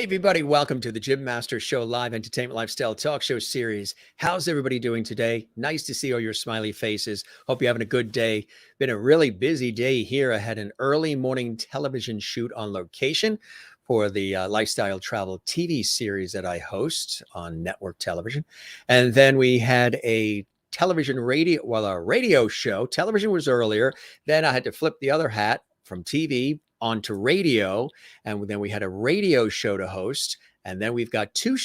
everybody, welcome to the Jim Master Show live entertainment lifestyle talk show series. How's everybody doing today? Nice to see all your smiley faces. Hope you're having a good day. Been a really busy day here. I had an early morning television shoot on location for the lifestyle travel TV series that I host on network television. And then we had a radio show. Television was earlier. Then I had to flip the other hat from TV onto radio, and then we had a radio show to host, and then we've got two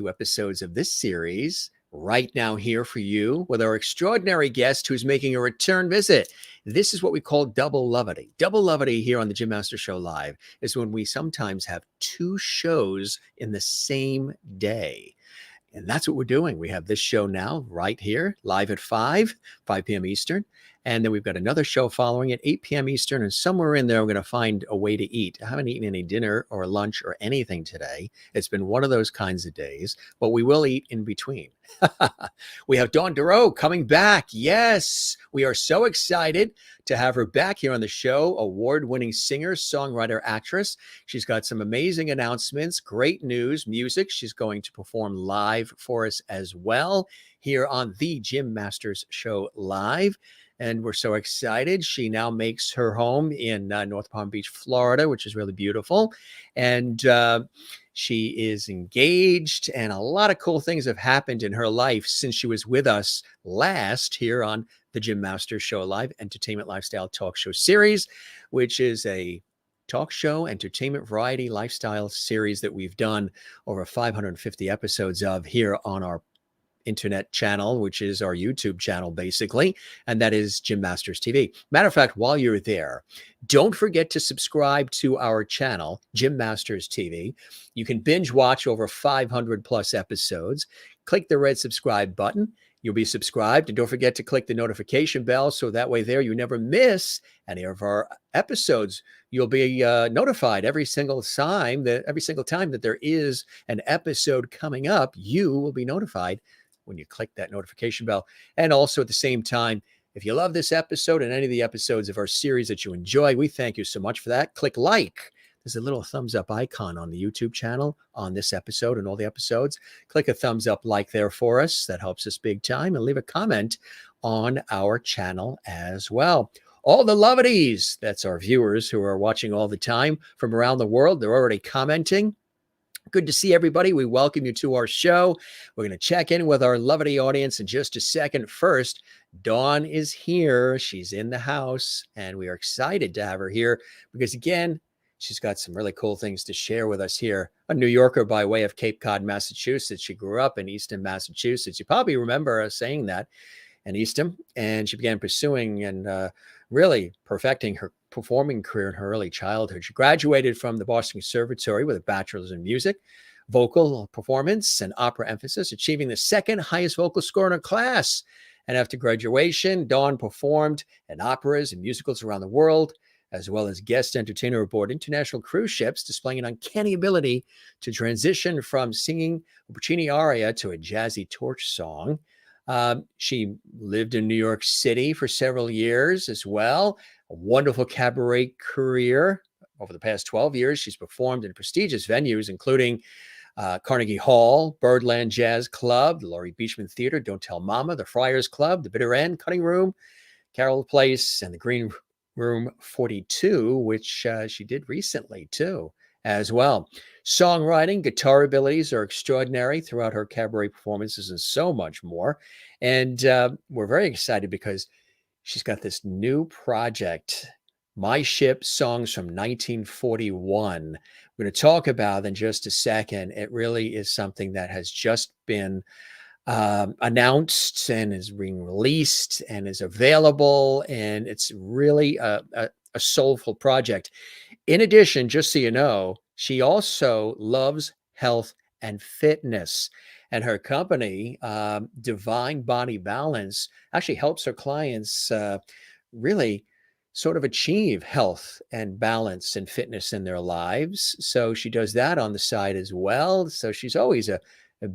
episodes of this series right now here for you with our extraordinary guest who's making a return visit. This is what we call double levity. Double levity here on the Jim Master Show Live is when we sometimes have two shows in the same day. And that's what we're doing. We have this show now right here, live at 5 p.m. Eastern. And then we've got another show following at 8 p.m. Eastern. And somewhere in there, I'm going to find a way to eat. I haven't eaten any dinner or lunch or anything today. It's been one of those kinds of days, but we will eat in between. We have Dawn Derow coming back. Yes, we are so excited to have her back here on the show. Award-winning singer, songwriter, actress. She's got some amazing announcements, great news, music. She's going to perform live for us as well here on the Jim Masters Show Live. And we're so excited. She now makes her home in North Palm Beach, Florida, which is really beautiful. And she is engaged, and a lot of cool things have happened in her life since she was with us last here on the Jim Masters Show Live Entertainment Lifestyle Talk Show Series, which is a talk show, entertainment, variety, lifestyle series that we've done over 550 episodes of here on our internet channel, which is our YouTube channel, basically, and that is Jim Masters TV. Matter of fact, while you're there, don't forget to subscribe to our channel, Jim Masters TV. You can binge watch over 500 plus episodes. Click the red subscribe button. You'll be subscribed, and don't forget to click the notification bell so that way there you never miss any of our episodes. You'll be notified every single time that there is an episode coming up. You will be notified when you click that notification bell. And also at the same time, if you love this episode and any of the episodes of our series that you enjoy, we thank you so much for that. Click like. There's a little thumbs up icon on the YouTube channel on this episode and all the episodes. Click a thumbs up like there for us. That helps us big time. And leave a comment on our channel as well. All the lovities, that's our viewers who are watching all the time from around the world. They're already commenting. Good to see everybody. We welcome you to our show. We're going to check in with our lovely audience in just a second. First, Dawn is here. She's in the house, and we are excited to have her here because, again, she's got some really cool things to share with us here. A New Yorker by way of Cape Cod, Massachusetts. She grew up in Easton, Massachusetts. You probably remember us saying that in Easton, and she began pursuing and really perfecting her performing career in her early childhood. She graduated from the Boston Conservatory with a bachelor's in music, vocal performance, and opera emphasis, achieving the second highest vocal score in her class. And after graduation, Dawn performed in operas and musicals around the world, as well as guest entertainer aboard international cruise ships, displaying an uncanny ability to transition from singing a Puccini aria to a jazzy torch song. She lived in New York City for several years as well. A wonderful cabaret career. Over the past 12 years, she's performed in prestigious venues, including Carnegie Hall, Birdland Jazz Club, the Laurie Beachman Theater, Don't Tell Mama, the Friars Club, the Bitter End, Cutting Room, Carroll Place, and the Green Room 42, which she did recently too, as well. Songwriting, guitar abilities are extraordinary throughout her cabaret performances and so much more. And we're very excited because she's got this new project, My Ship, Songs from 1941. We're going to talk about in just a second. It really is something that has just been announced and is being released and is available. And it's really a soulful project. In addition, just so you know, she also loves health and fitness. And her company, Divine Body Balance, actually helps her clients really sort of achieve health and balance and fitness in their lives. So she does that on the side as well. So she's always a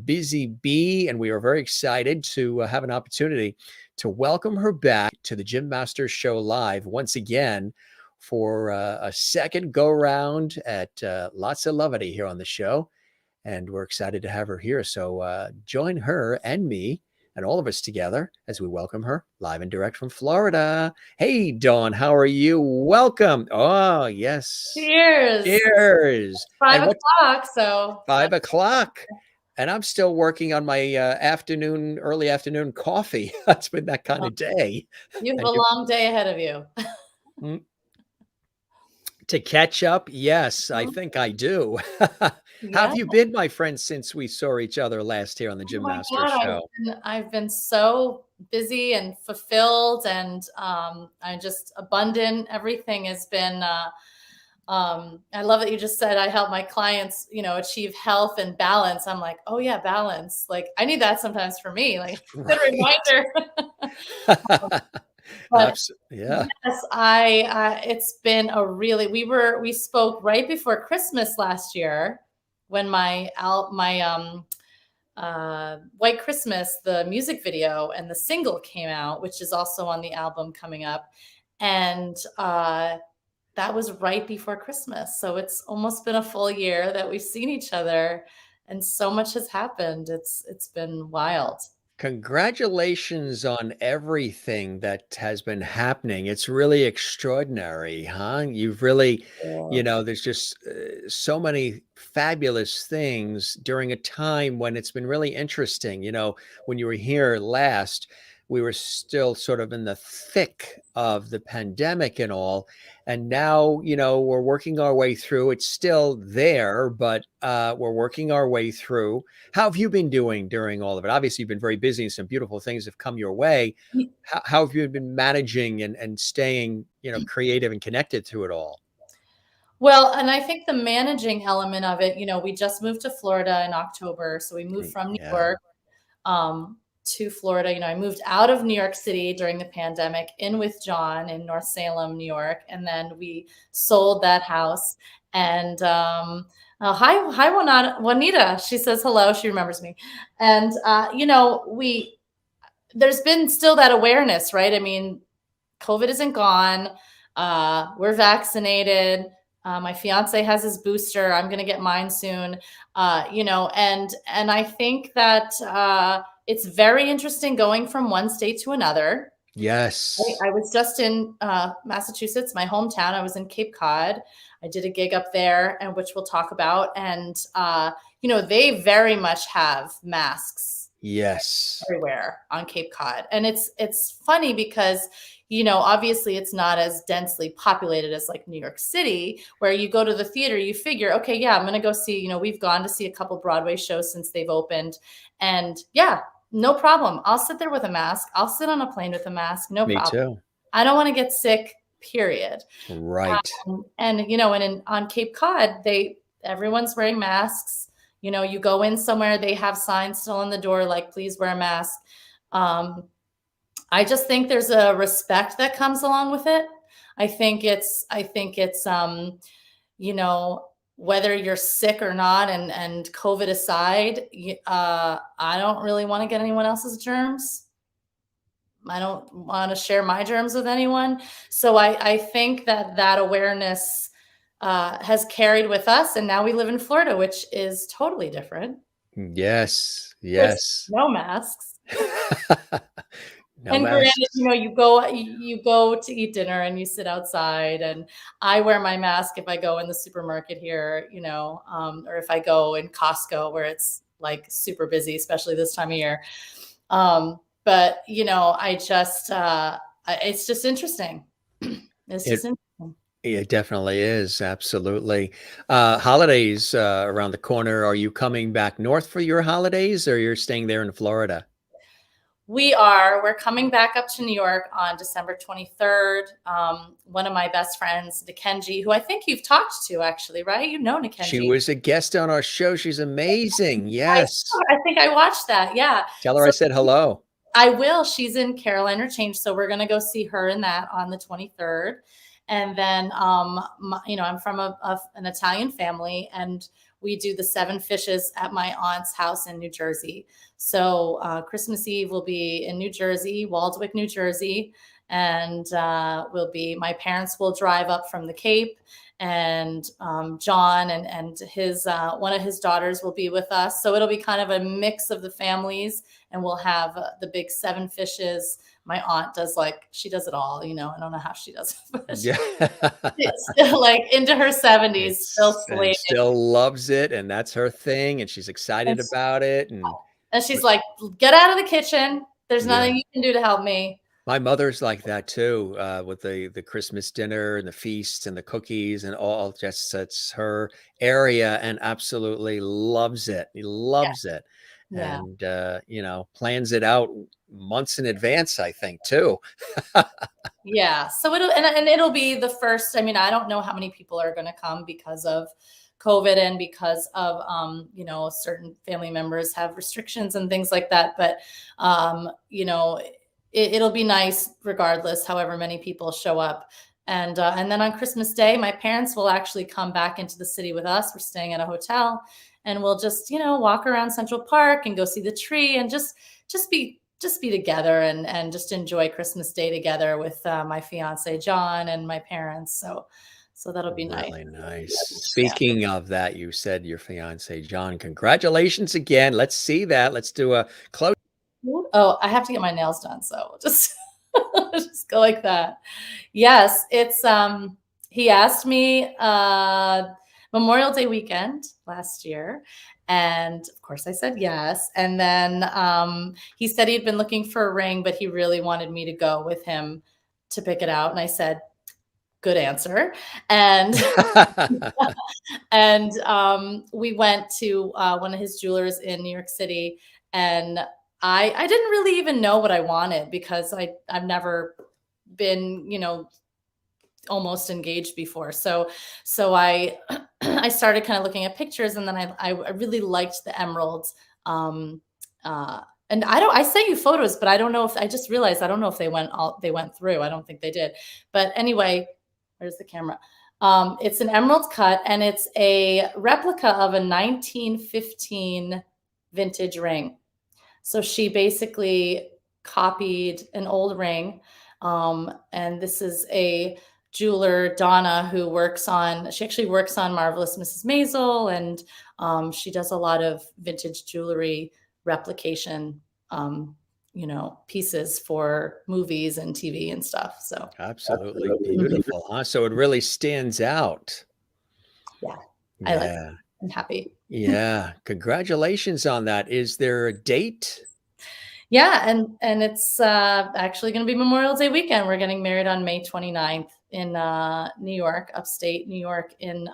busy bee, and we are very excited to have an opportunity to welcome her back to the Jim Masters Show Live once again for a second go round at Lots of Levity here on the show. And we're excited to have her here. So join her and me and all of us together as we welcome her live and direct from Florida. Hey, Dawn, how are you? Welcome. Oh, yes. Cheers. Cheers. 5 o'clock. So 5 o'clock. And I'm still working on my early afternoon coffee. It's been that kind of day. You have a long day ahead of you. To catch up, yes, I think I do. How have you been, my friend, since we saw each other last here on the Gym Master Show? I've been so busy and fulfilled, and I'm just abundant. Everything has been. I love that you just said I help my clients, achieve health and balance. I'm like, oh yeah, balance. Like I need that sometimes for me. Like good reminder. But yeah, yes, it's been we spoke right before Christmas last year when my White Christmas, the music video and the single came out, which is also on the album coming up. And that was right before Christmas. So it's almost been a full year that we've seen each other and so much has happened. It's been wild. Congratulations on everything that has been happening. It's really extraordinary, huh? You've really, there's just so many fabulous things during a time when it's been really interesting. When you were here last, we were still sort of in the thick of the pandemic and all. And now, we're working our way through. It's still there, but we're working our way through. How have you been doing during all of it? Obviously, you've been very busy and some beautiful things have come your way. How have you been managing and staying, creative and connected through it all? Well, and I think the managing element of it, we just moved to Florida in October. So we moved from New York to Florida. I moved out of New York City during the pandemic, in with John in North Salem, New York. And then we sold that house. And hi, Juanita. She says hello. She remembers me. And, there's been still that awareness, right? I mean, COVID isn't gone. We're vaccinated. My fiance has his booster. I'm going to get mine soon. And I think that it's very interesting going from one state to another. Yes. I was just in Massachusetts, my hometown. I was in Cape Cod. I did a gig up there, and which we'll talk about. And, they very much have masks. Yes. Everywhere on Cape Cod. And it's funny because, obviously it's not as densely populated as like New York City, where you go to the theater, you figure, okay, yeah, I'm going to go see, we've gone to see a couple Broadway shows since they've opened. And yeah, no problem. I'll sit there with a mask. I'll sit on a plane with a mask. No problem. Me too. I don't want to get sick, period. Right. On Cape Cod, everyone's wearing masks. You go in somewhere, they have signs still on the door, like, please wear a mask. I just think there's a respect that comes along with it. I think it's, whether you're sick or not, and COVID aside, I don't really want to get anyone else's germs. I don't want to share my germs with anyone. So I think that awareness has carried with us. And now we live in Florida, which is totally different. Yes. There's no masks. No and masks. Granted, you go to eat dinner and you sit outside, and I wear my mask if I go in the supermarket here, or if I go in Costco where it's like super busy, especially this time of year. But I just, it's just interesting. It's just interesting. It definitely is. Absolutely. Holidays around the corner. Are you coming back north for your holidays, or you're staying there in Florida? We're coming back up to New York on December 23rd. One of my best friends, Nikenji, who I think you've talked to actually, right? Nikenji. She was a guest on our show. She's amazing. Yes. I think I watched that. Yeah. Tell her I said hello. I will. She's in Carolina Change. So we're going to go see her in that on the 23rd. And then, I'm from an Italian family, and we do the seven fishes at my aunt's house in New Jersey. So Christmas Eve will be in New Jersey, Waldwick, New Jersey. And my parents will drive up from the Cape, and John and his one of his daughters will be with us. So it'll be kind of a mix of the families, and we'll have the big seven fishes. My aunt does she does it all, I don't know how she does it, but Yeah. it's still like into her 70s, still And slaving. still loves it, and that's her thing, and she's excited And, about it. and she's like, get out of the kitchen. There's Yeah. nothing you can do to help me. My mother's like that too, with the Christmas dinner and the feast and the cookies and all. Just that's her area, and absolutely loves it. He loves it, Yeah. and plans it out months in advance, I think, too. Yeah. So it'll be the first. I mean, I don't know how many people are going to come because of COVID and because of certain family members have restrictions and things like that. But it'll be nice regardless, however many people show up. And then on Christmas Day, my parents will actually come back into the city with us. We're staying at a hotel, and we'll just walk around Central Park and go see the tree and just be together and just enjoy Christmas Day together with my fiance John and my parents. So that'll be nice. Really nice. Speaking of that, you said your fiance John. Congratulations again. Let's see that. Let's do a close. Oh, I have to get my nails done, so just just go like that. Yes, it's he asked me Memorial Day weekend last year, and of course I said yes. And then he said he'd been looking for a ring, but he really wanted me to go with him to pick it out, and I said, good answer. And and we went to one of his jewelers in New York City, and I didn't really even know what I wanted because I've never been, almost engaged before. So I I started kind of looking at pictures, and then I really liked the emeralds. And I sent you photos, but I don't know if I just realized I don't know if they went through. I don't think they did. But anyway, where's the camera? It's an emerald cut, and it's a replica of a 1915 vintage ring. So she basically copied an old ring. And this is a jeweler, Donna, who she actually works on Marvelous Mrs. Maisel, and she does a lot of vintage jewelry replication, pieces for movies and TV and stuff. So Absolutely beautiful, huh? So it really stands out. Yeah, I like it. I'm happy. Yeah. Congratulations on that. Is there a date? Yeah, and it's actually going to be Memorial Day weekend. We're getting married on May 29th in New York, upstate New York, in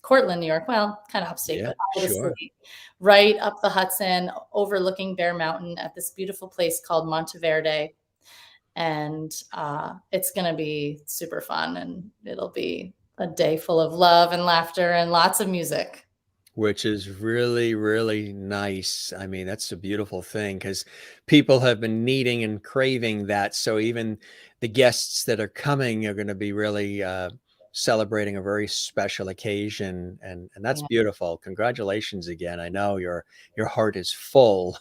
Cortland, New York. Well, kind of upstate, but out of the city, right up the Hudson, overlooking Bear Mountain at this beautiful place called Monteverde. And it's going to be super fun, and it'll be a day full of love and laughter and lots of music. Which is really, really nice. I mean, that's a beautiful thing because people have been needing and craving that. So even the guests that are coming are going to be really celebrating a very special occasion, and that's beautiful. Congratulations again. I know your heart is full.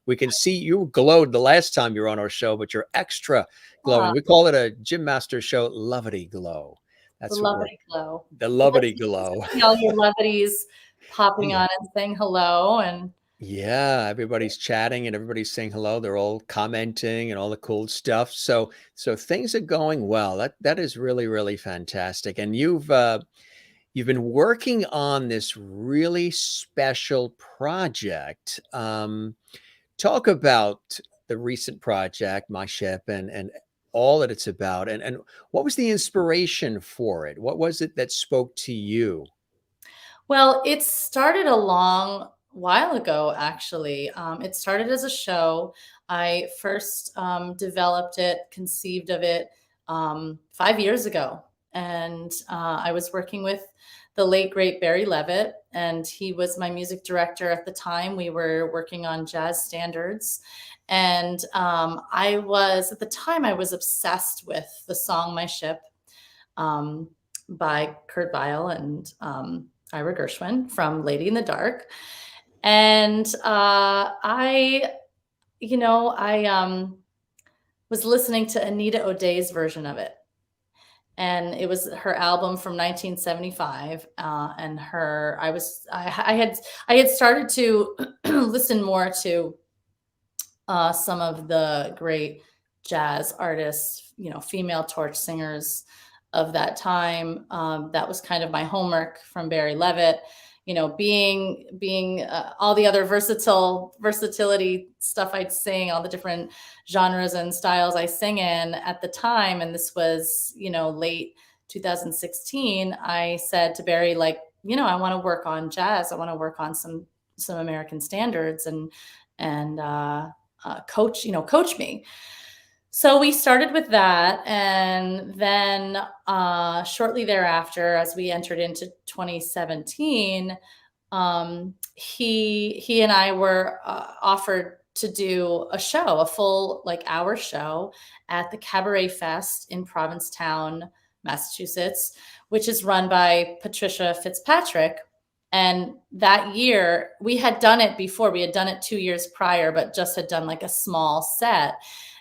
we can see you glowed the last time you were on our show, but you're extra glowing. We call it a Gym Master Show, Lovity Glow. That's the Lovity Glow. The Lovity Glow. All your lovities popping on and saying hello, and yeah, everybody's chatting and everybody's saying hello. They're all commenting and all the cool stuff. So things are going well. That is really, really fantastic. And you've been working on this really special project. Talk about the recent project, My Ship, and all that it's about, and what was the inspiration for it? What was it that spoke to you? Well, it started a long while ago, actually. It started as a show. I first developed it, conceived of it 5 years ago. And I was working with the late, great Barry Levitt, and he was my music director at the time. We were working on jazz standards. And at the time, I was obsessed with the song My Ship by Kurt Weill. And Ira Gershwin from Lady in the Dark. And I was listening to Anita O'Day's version of it. And it was her album from 1975. And I had started to listen more to some of the great jazz artists, female torch singers of that time. That was kind of my homework from Barry Levitt. Being all the other versatility stuff I'd sing, all the different genres and styles I sing in at the time. And this was, late 2016. I said to Barry, like, I want to work on jazz. I want to work on some American standards and coach me. So we started with that. And then shortly thereafter, as we entered into 2017, he and I were offered to do a show, a full hour show at the Cabaret Fest in Provincetown, Massachusetts, which is run by Patricia Fitzpatrick. And that year we had done it before. We had done it 2 years prior, but just had done a small set.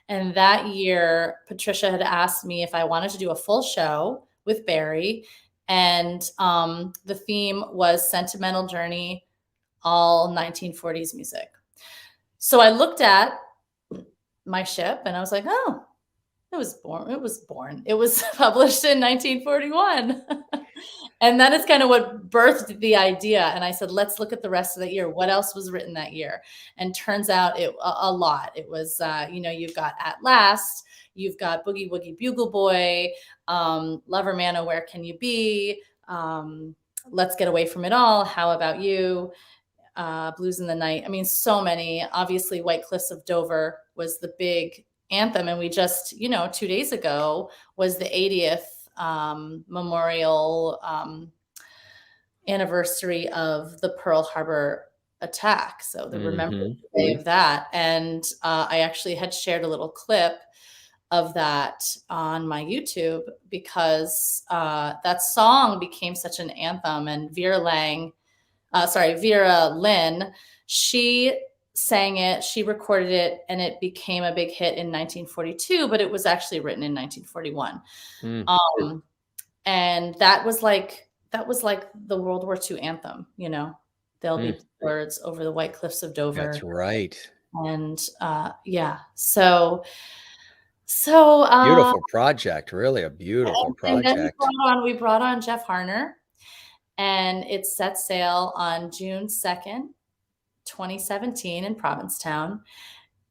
And that year, Patricia had asked me if I wanted to do a full show with Barry. And the theme was Sentimental Journey, all 1940s music. So I looked at my ship and I was like, oh, it was born. It was published in 1941. And that is kind of what birthed the idea. And I said, let's look at the rest of the year. What else was written that year? And turns out a lot. It was, you've got At Last, you've got Boogie Woogie Bugle Boy, Lover Man, Oh Where Can You Be? Let's Get Away From It All. How About You? Blues in the Night. I mean, so many. Obviously, White Cliffs of Dover was the big anthem. And we just, 2 days ago was the 80th memorial anniversary of the Pearl Harbor attack. So the remembrance day of that. And I actually had shared a little clip of that on my YouTube because that song became such an anthem. And Vera Lynn, she sang it, she recorded it, and it became a big hit in 1942, but it was actually written in 1941. And that was like the World War II anthem, There'll be birds over the white cliffs of Dover. That's right. And so beautiful project, really a beautiful project. And then we brought on Jeff Harner, and it set sail on June 2nd, 2017 in Provincetown.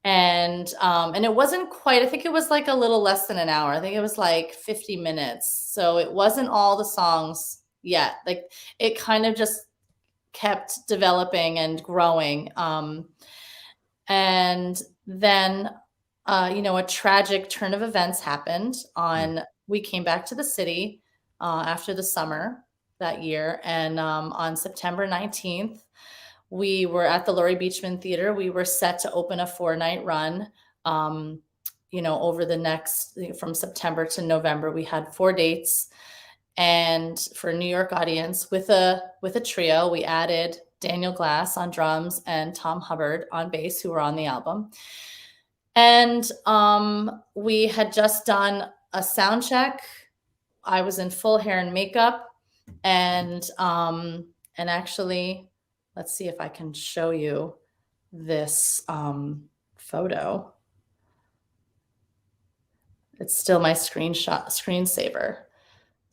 And it wasn't quite, I think it was a little less than an hour. I think it was 50 minutes. So it wasn't all the songs yet. It kind of just kept developing and growing. And then, a tragic turn of events happened we came back to the city after the summer that year. And on September 19th, we were at the Laurie Beachman Theater. We were set to open a 4-night run, over the next, from September to November. We had 4 dates. And for a New York audience with a trio, we added Daniel Glass on drums and Tom Hubbard on bass, who were on the album. And we had just done a sound check. I was in full hair and makeup. And actually, let's see if I can show you this photo. It's still my screensaver.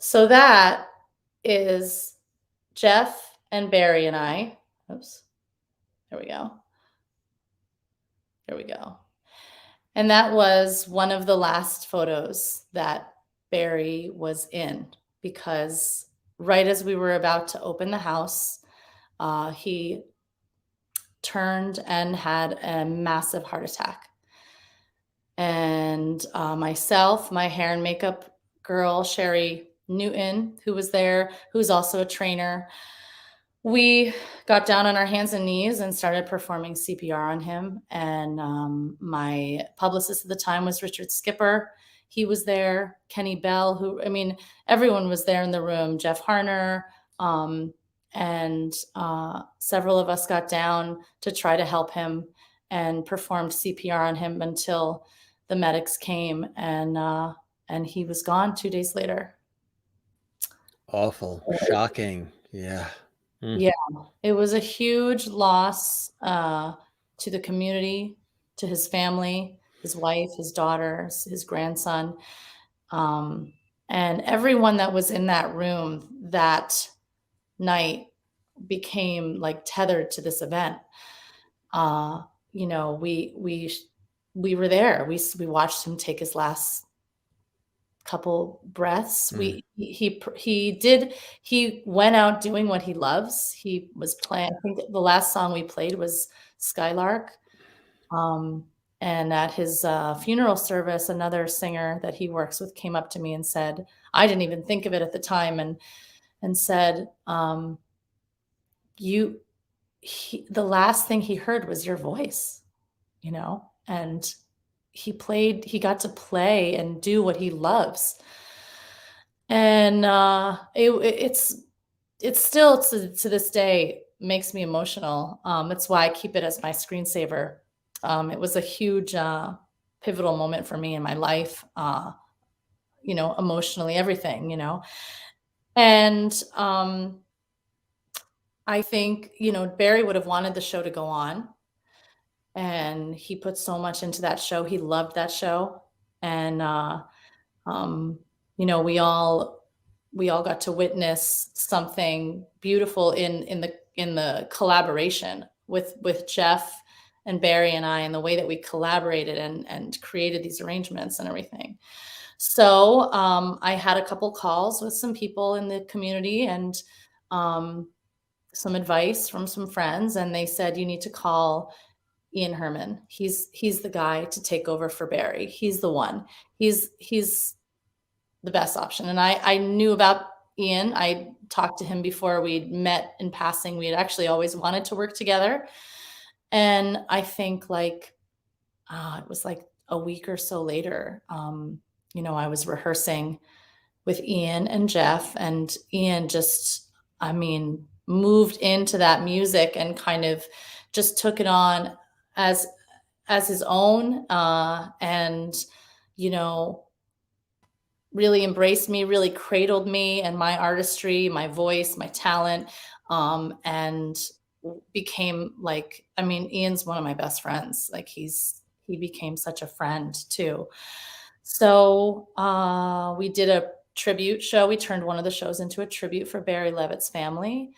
So that is Jeff and Barry and I. Oops. There we go. There we go. And that was one of the last photos that Barry was in, because right as we were about to open the house, he turned and had a massive heart attack. And myself, my hair and makeup girl, Sherry Newton, who was there, who's also a trainer, we got down on our hands and knees and started performing CPR on him. And my publicist at the time was Richard Skipper. He was there. Kenny Bell, everyone was there in the room. Jeff Harner, And several of us got down to try to help him and performed CPR on him until the medics came, and he was gone 2 days later. Awful, shocking. Yeah. Mm. Yeah, it was a huge loss to the community, to his family, his wife, his daughters, his grandson, and everyone that was in that room that night became like tethered to this event. You know, we were there. We watched him take his last couple breaths. Mm. He went out doing what he loves. He was playing, I think the last song we played was Skylark. And at his funeral service, another singer that he works with came up to me and said, I didn't even think of it at the time, and said, the last thing he heard was your voice, you know, and he got to play and do what he loves. And it's still to this day makes me emotional. It's why I keep it as my screensaver. It was a huge pivotal moment for me in my life, you know, emotionally, everything, you know. And I think, you know, Barry would have wanted the show to go on. And he put so much into that show. He loved that show. And you know, we all got to witness something beautiful in the collaboration with Jeff and Barry and I, and the way that we collaborated and created these arrangements and everything. So I had a couple calls with some people in the community, and some advice from some friends, and they said, you need to call Ian Herman. He's the guy to take over for Barry. He's the one. He's the best option. And I knew about Ian. I talked to him before we'd met in passing. We had actually always wanted to work together. And I think like, it was like a week or so later, you know, I was rehearsing with Ian and Jeff, and Ian just, I mean, moved into that music and kind of just took it on as his own, and, you know, really embraced me, really cradled me and my artistry, my voice, my talent, and became like, I mean, Ian's one of my best friends. Like he became such a friend too. So we did a tribute show. We turned one of the shows into a tribute for Barry Levitt's family.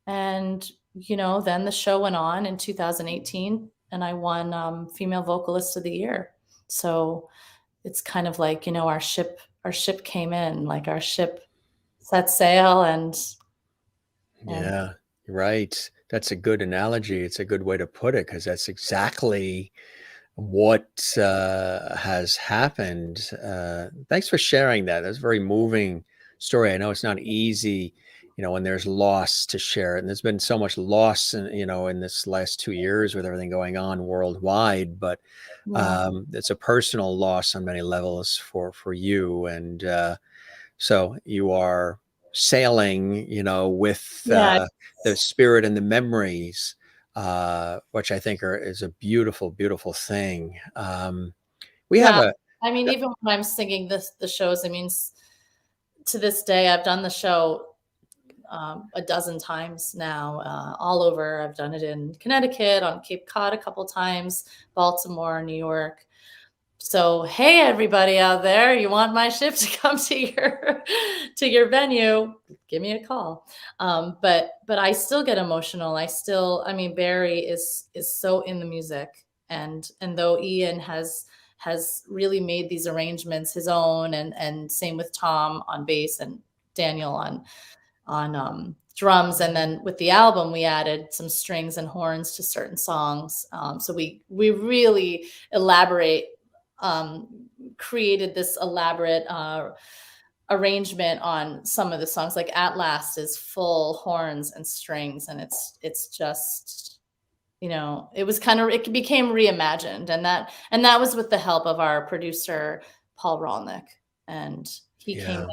And, you know, then the show went on in 2018, and I won Female Vocalist of the Year. So it's kind of like, you know, our ship came in, like our ship set sail, and Yeah, right. That's a good analogy. It's a good way to put it, because that's exactly what has happened. Thanks for sharing that. That's a very moving story. I know it's not easy, you know, when there's loss, to share it. And there's been so much loss, you know, in this last 2 years with everything going on worldwide. But it's a personal loss on many levels for you. And so you are sailing, you know, with yeah, the spirit and the memories, which I think is a beautiful, beautiful thing. We have yeah. a, I mean, even when I'm singing the shows, I mean, to this day, I've done the show a dozen times now, all over. I've done it in Connecticut, on Cape Cod a couple times, Baltimore, New York. So, hey, everybody out there, you want my ship to come to your venue? Give me a call. But I still get emotional. I mean, Barry is so in the music, and though Ian has really made these arrangements his own, and same with Tom on bass and Daniel on drums, and then with the album we added some strings and horns to certain songs. So we really created this elaborate arrangement on some of the songs. Like At Last is full horns and strings, and it's just, you know, it became reimagined, and that was with the help of our producer Paul Rolnick, and he came in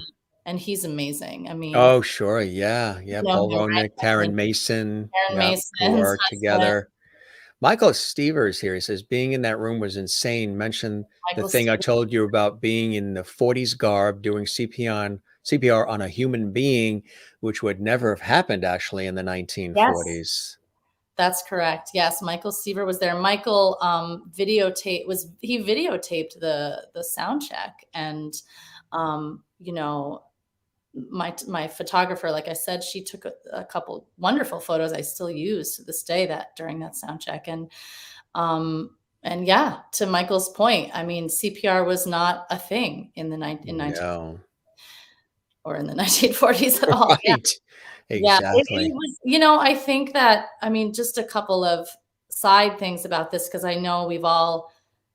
and he's amazing. I mean, Oh, sure. Yeah. Yeah. you know Paul him, right? Roenick, I Taryn mean, Mason. Aaron Yeah. Who Mason's are husband, together. Michael Stevers here, he says, being in that room was insane. Mentioned the Michael thing I Stevens. told you about being in the 40s garb, doing CPR on a human being, which would never have happened actually in the Yes, 1940s. that's correct. Yes, Michael Seaver was there. Michael he videotaped the sound check, and you know, my photographer, like I said, she took a couple wonderful photos I still use to this day that during that sound check. And yeah, to Michael's point, I mean, CPR was not a thing in the 19 No. or in the 1940s at all. Yeah. Right. Yeah, it Exactly. was, you know, I think that, I mean, just a couple of side things about this, because I know we've all,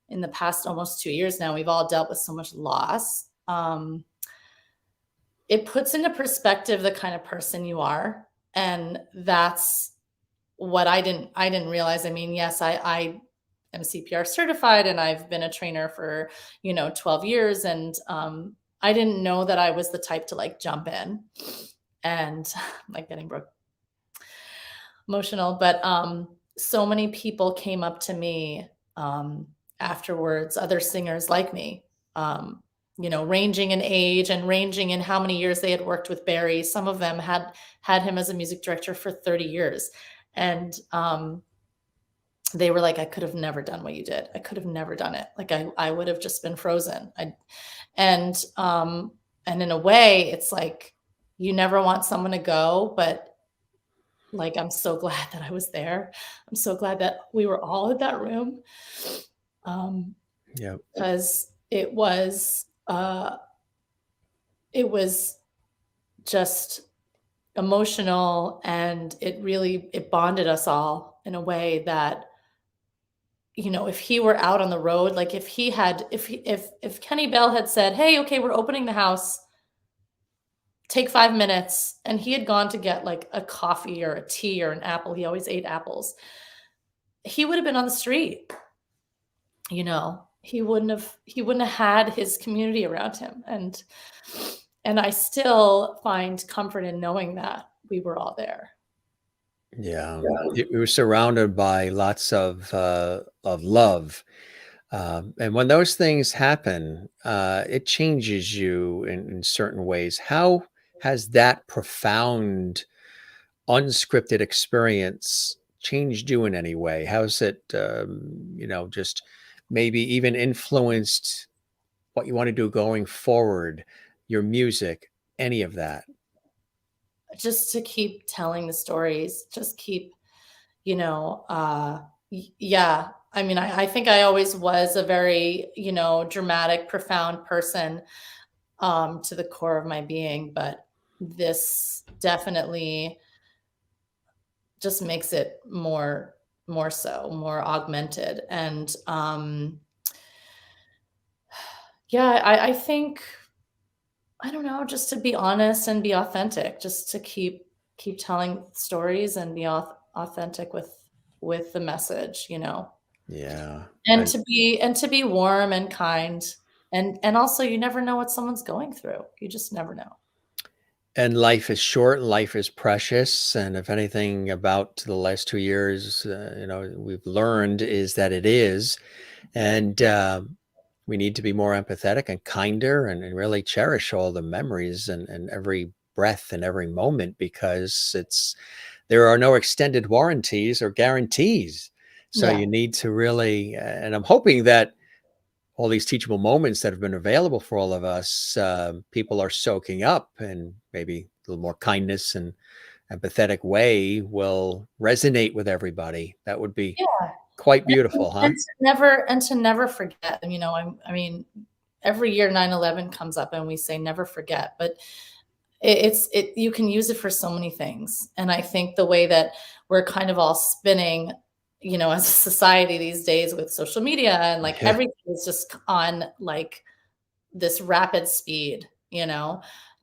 in the past almost 2 years now, we've all dealt with so much loss. It puts into perspective the kind of person you are. And that's what I didn't realize. I mean, yes, I am CPR certified and I've been a trainer for, 12 years. And I didn't know that I was the type to like jump in and like getting emotional. But so many people came up to me afterwards, other singers like me, ranging in age and ranging in how many years they had worked with Barry. Some of them had him as a music director for 30 years. And they were like, I could have never done what you did. I could have never done it. Like I would have just been frozen. And in a way, it's like you never want someone to go, but like I'm so glad that I was there. I'm so glad that we were all in that room. Yeah. Because it was just emotional, and it bonded us all in a way that, if he were out on the road, like if Kenny Bell had said, hey, okay, we're opening the house, take 5 minutes, and he had gone to get like a coffee or a tea or an apple, he always ate apples, he would have been on the street. He wouldn't have had his community around him. And I still find comfort in knowing that we were all there. Yeah. It was surrounded by lots of love. And when those things happen, it changes you in certain ways. How has that profound, unscripted experience changed you in any way? How's it, just maybe even influenced what you want to do going forward, your music, any of that? Just to keep telling the stories, just keep, yeah. I mean, I think I always was a very, dramatic, profound person, to the core of my being, but this definitely just makes it more so, more augmented. And yeah, I think, I don't know, just to be honest and be authentic, just to keep telling stories and be authentic with the message, Yeah. and to be warm and kind. And also, you never know what someone's going through. You just never know. And life is short, life is precious. And if anything about the last 2 years, we've learned is that it is. And we need to be more empathetic and kinder and really cherish all the memories and every breath and every moment, because there are no extended warranties or guarantees. So Yeah. you need to really, and I'm hoping that all these teachable moments that have been available for all of us, people are soaking up, and maybe a little more kindness and empathetic way will resonate with everybody. That would be Yeah. quite beautiful, huh? And to never forget. I mean, every year 9/11 comes up and we say never forget, but you can use it for so many things. And I think the way that we're kind of all spinning, as a society these days with social media, and like Yeah. everything is just on like this rapid speed,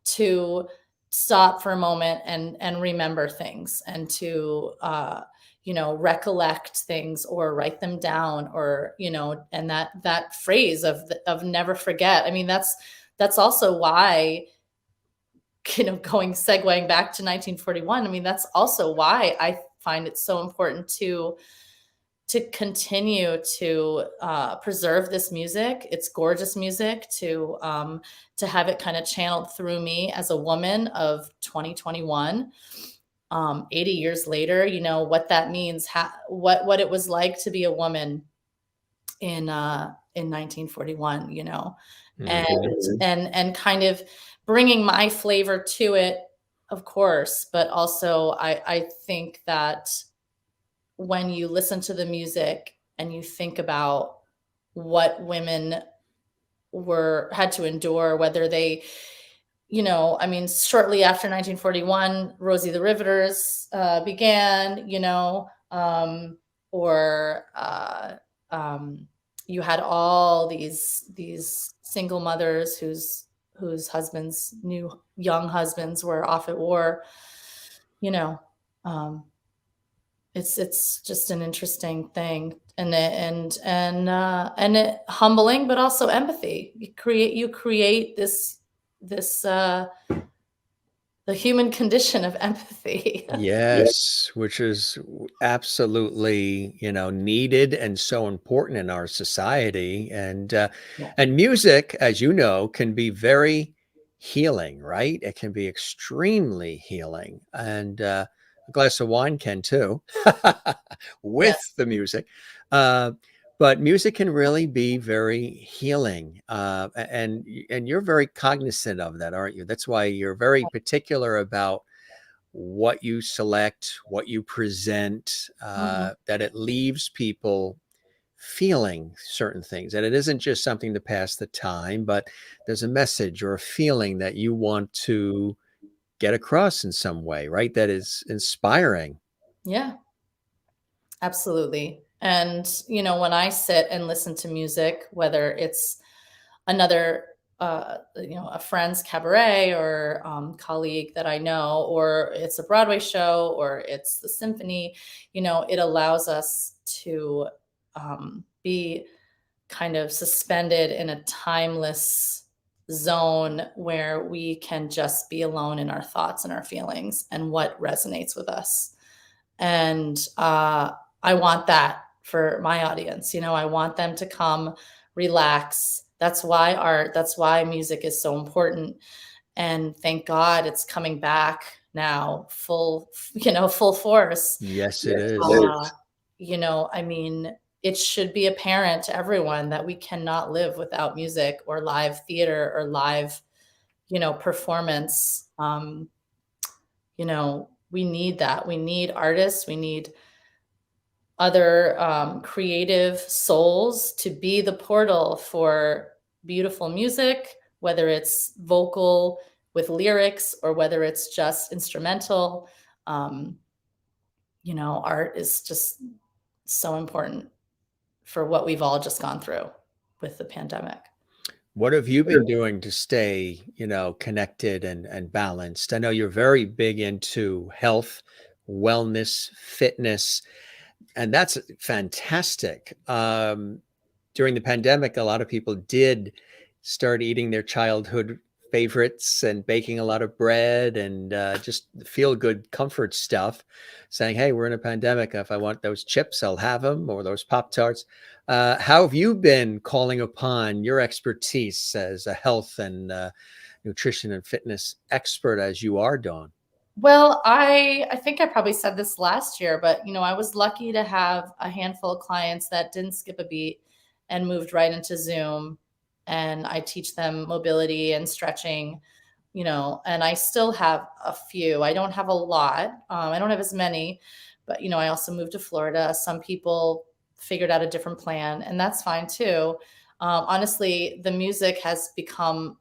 to stop for a moment and remember things, and to recollect things or write them down, or and that phrase of never forget. I mean, that's also why segueing back to 1941, I mean, that's also why I find it so important to continue to preserve this music. It's gorgeous music, to have it kind of channeled through me as a woman of 2021. 80 years later, what that means, what it was like to be a woman in 1941, and kind of bringing my flavor to it, of course, but also I think that when you listen to the music and you think about what women had to endure, whether they, I mean, shortly after 1941, Rosie the Riveters began, or you had all these single mothers whose young husbands were off at war. It's just an interesting thing, and it humbling, but also empathy. You create this the human condition of empathy. Yes, which is absolutely, needed and so important in our society. Yeah. And music, as you know, can be very healing, right? It can be extremely healing. And a glass of wine can too, with Yes. the music. Uh, but music can really be very healing. And you're very cognizant of that, aren't you? That's why you're very particular about what you select, what you present, Mhm. that it leaves people feeling certain things, that it isn't just something to pass the time, but there's a message or a feeling that you want to get across in some way, right? That is inspiring. Yeah, absolutely. And when I sit and listen to music, whether it's another a friend's cabaret, or colleague that I know, or it's a Broadway show, or it's the symphony, it allows us to be kind of suspended in a timeless zone where we can just be alone in our thoughts and our feelings and what resonates with us. And I want that for my audience. I want them to come, relax. That's why music is so important. And thank God it's coming back now, full force. Yes, it is. I mean, it should be apparent to everyone that we cannot live without music or live theater or live, performance. We need that. We need artists. We need other creative souls to be the portal for beautiful music, whether it's vocal with lyrics or whether it's just instrumental. Art is just so important for what we've all just gone through with the pandemic. What have you been doing to stay, connected and balanced? I know you're very big into health, wellness, fitness, and that's fantastic. During the pandemic, a lot of people did start eating their childhood favorites and baking a lot of bread and just feel good comfort stuff, saying, hey, we're in a pandemic. If I want those chips, I'll have them, or those Pop-Tarts. How have you been calling upon your expertise as a health and nutrition and fitness expert as you are, Dawn? Well, I think I probably said this last year, but I was lucky to have a handful of clients that didn't skip a beat and moved right into Zoom. And I teach them mobility and stretching, and I still have a few. I don't have a lot. I don't have as many, but I also moved to Florida. Some people figured out a different plan, and that's fine too. Honestly, the music has become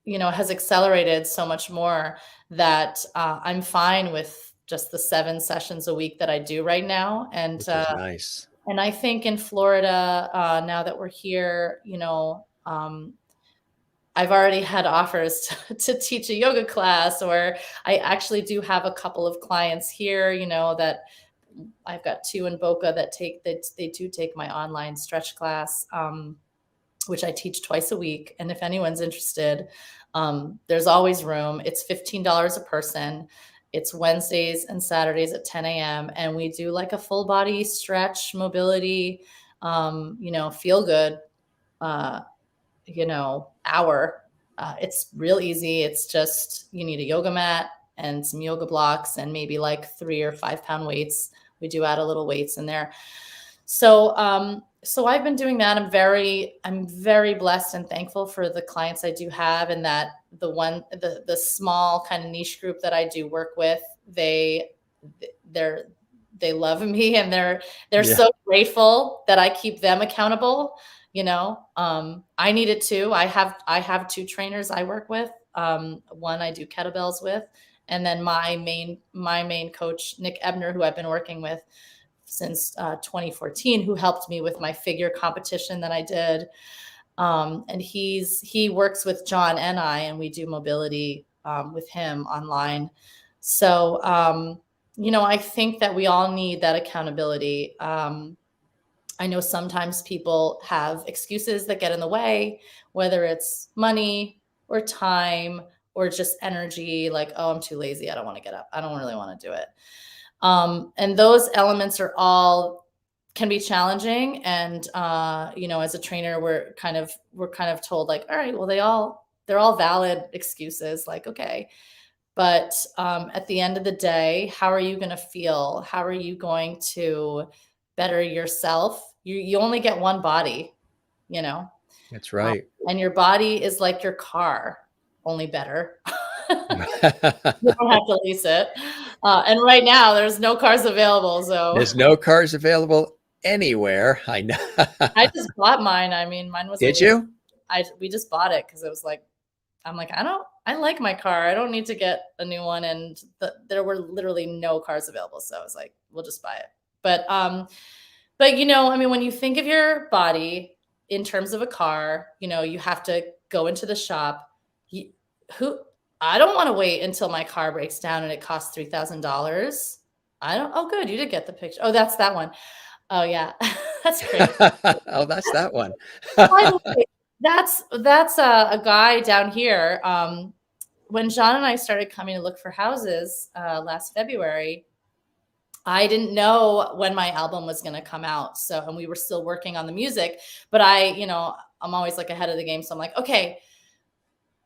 has accelerated so much more that I'm fine with just the 7 sessions a week that I do right now. Which is nice. And I think in Florida, now that we're here, I've already had offers to teach a yoga class, or I actually do have a couple of clients here, that I've got 2 in Boca that they do take my online stretch class. which I teach twice a week. And if anyone's interested, there's always room. It's $15 a person. It's Wednesdays and Saturdays at 10 a.m. And we do like a full body stretch, mobility, feel good, hour. It's real easy. It's just, you need a yoga mat and some yoga blocks and maybe like 3 or 5 pound weights. We do add a little weights in there. So I've been doing that. I'm very blessed and thankful for the clients I do have, and that the small kind of niche group that I do work with, they love me, and they're so grateful that I keep them accountable. I need it too. I have 2 trainers I work with. One I do kettlebells with, and then my main coach, Nick Ebner, who I've been working with since 2014, who helped me with my figure competition that I did. And he works with John and and we do mobility with him online. So, I think that we all need that accountability. I know sometimes people have excuses that get in the way, whether it's money or time or just energy, like, oh, I'm too lazy. I don't want to get up. I don't really want to do it. And those elements can be challenging. And, as a trainer, we're kind of told like, all right, well, they're all valid excuses. Like, okay. But, at the end of the day, how are you going to feel? How are you going to better yourself? You only get one body, That's right. and your body is like your car, only better. You don't have to lease it. And right now there's no cars available. So There's no cars available anywhere. I know. I just bought mine. I mean, mine was. Did you? We just bought it because it was like, I'm like, I like my car. I don't need to get a new one. And there were literally no cars available. So I was like, we'll just buy it. But when you think of your body in terms of a car, you have to go into the shop. I don't want to wait until my car breaks down and it costs $3,000. Oh, good. You did get the picture. Oh, that's that one. Oh yeah. That's great. Oh, that's that one. That's a guy down here. When John and I started coming to look for houses last February, I didn't know when my album was going to come out. And we were still working on the music, but I'm always like ahead of the game. So I'm like, okay,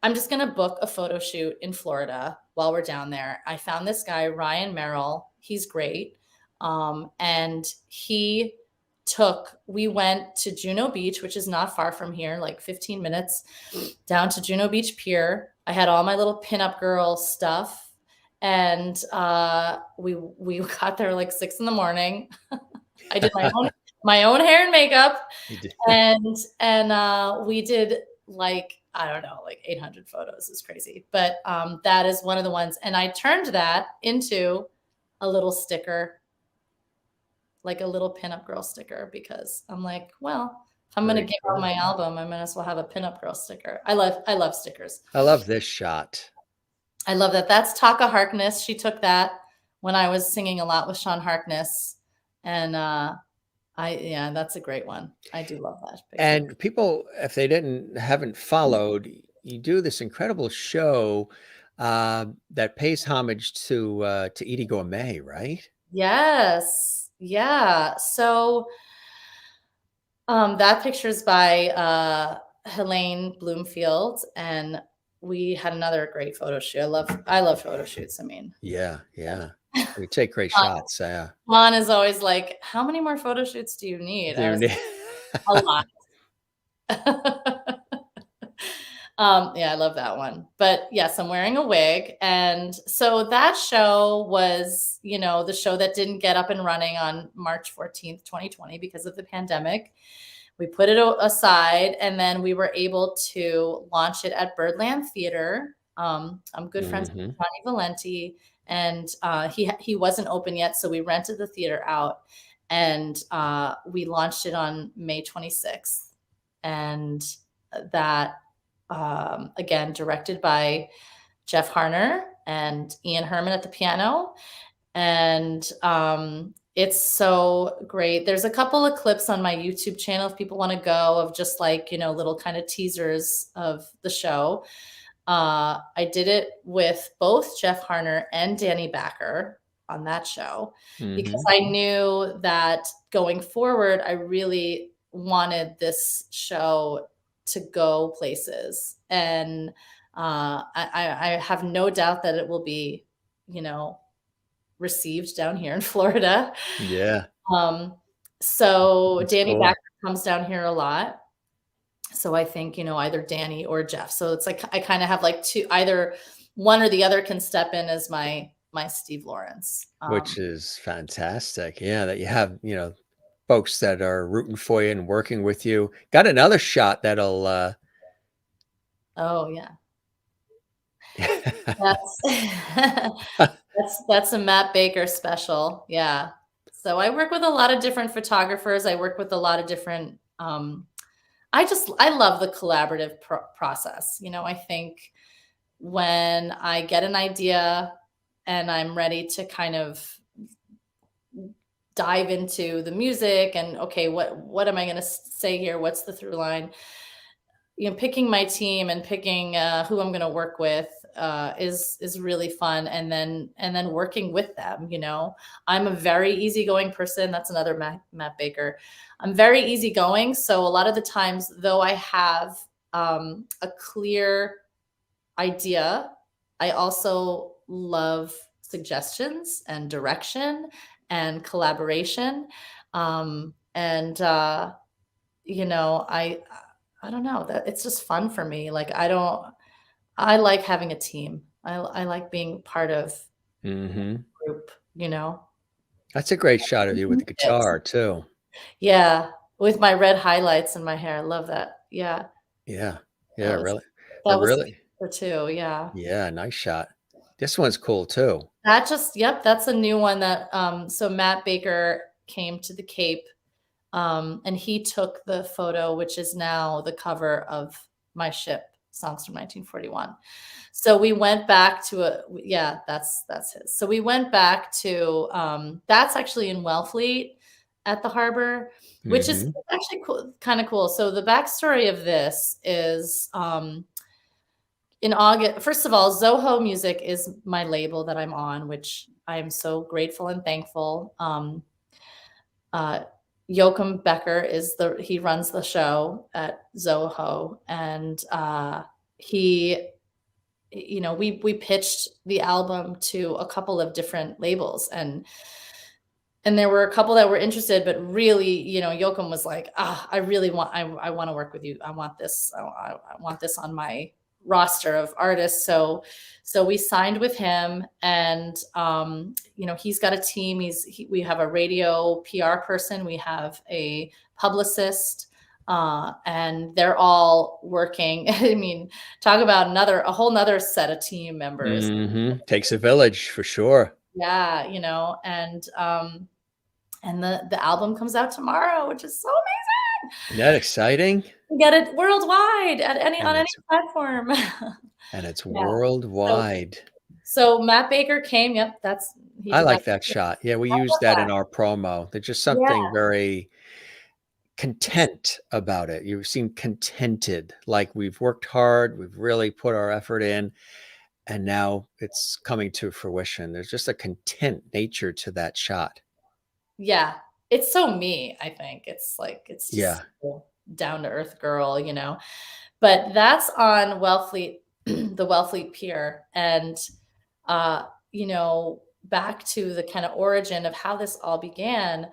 I'm just going to book a photo shoot in Florida while we're down there. I found this guy, Ryan Merrill. He's great. And we went to Juno Beach, which is not far from here, like 15 minutes down to Juno Beach Pier. I had all my little pinup girl stuff. And we got there like 6 a.m. I did my own hair and makeup. And we did like, I don't know, like 800 photos. Is crazy. But that is one of the ones. And I turned that into a little sticker, like a little pinup girl sticker, because I'm like, well, if I'm going to give out my album, I might as well have a pinup girl sticker. I love stickers. I love this shot. I love that. That's Taka Harkness. She took that when I was singing a lot with Sean Harkness. And that's a great one. I do love that picture. And people, if they haven't followed, you do this incredible show that pays homage to Edie Gourmet, right? Yes. Yeah. So that picture's by Helene Bloomfield, and we had another great photo shoot. I love photo shoots. I mean, yeah. We take great shots. Juan is always like, how many more photo shoots do you need? A lot. I love that one. But yes, I'm wearing a wig. And so that show was, the show that didn't get up and running on March 14th, 2020 because of the pandemic. We put it aside, and then we were able to launch it at Birdland Theater. I'm good friends with Johnny Valenti, and he wasn't open yet, so we rented the theater out, and we launched it on May 26th. And that, again, directed by Jeff Harner and Ian Herman at the piano. And It's so great. There's a couple of clips on my YouTube channel if people want to go, of just like, little kind of teasers of the show. I did it with both Jeff Harner and Danny Backer on that show because I knew that going forward, I really wanted this show to go places. And I have no doubt that it will be, received down here in Florida. Yeah. So That's Danny cool. Backer comes down here a lot. So I think, either Danny or Jeff. So it's like I kind of have like two, either one or the other can step in as my Steve Lawrence. Which is fantastic. Yeah, that you have, folks that are rooting for you and working with you. Got another shot that'll Oh yeah. That's a Matt Baker special. Yeah. So I work with a lot of different photographers. I work with a lot of different I love the collaborative process. I think when I get an idea and I'm ready to kind of dive into the music and okay, what am I going to say here? What's the through line? Picking my team and picking who I'm going to work with is really fun, and then working with them. I'm a very easygoing person. That's another Matt Baker. I'm very easygoing, so a lot of the times, though I have a clear idea, I also love suggestions and direction and collaboration. And I don't know, that it's just fun for me. Like I like having a team. I like being part of a group, That's a great shot of you with the guitar too. Yeah, with my red highlights in my hair. I love that. Yeah. Yeah. Yeah, really. That was Really. for two. Yeah. Yeah, nice shot. This one's cool too. Yep, that's a new one that so Matt Baker came to the Cape and he took the photo, which is now the cover of my ship, Songs from 1941. So we went back to that's his. So we went back to that's actually in Wellfleet at the harbor, which is actually cool, kind of cool. So the backstory of this is in August, first of all, Zoho Music is my label that I'm on, which I am so grateful and thankful. Joachim Becker he runs the show at Zoho, and we pitched the album to a couple of different labels, and there were a couple that were interested, but really, Joachim was like, I want to work with you. I want this. I want this on my roster of artists. So we signed with him, and he's got a team. We have a radio PR person, we have a publicist, and they're all working. I mean, talk about a whole nother set of team members. Takes a village for sure. Yeah, and the album comes out tomorrow, which is so amazing. Isn't that exciting? Get it worldwide on any platform. And it's worldwide. So Matt Baker came. Yep, I like that shot. Yeah, we used that in our promo. There's just something very content about it. You seem contented, like we've worked hard, we've really put our effort in, and now it's coming to fruition. There's just a content nature to that shot. Yeah, it's so me, I think. It's just down to earth girl, but that's on Wellfleet, the Wellfleet Pier. And, back to the kind of origin of how this all began.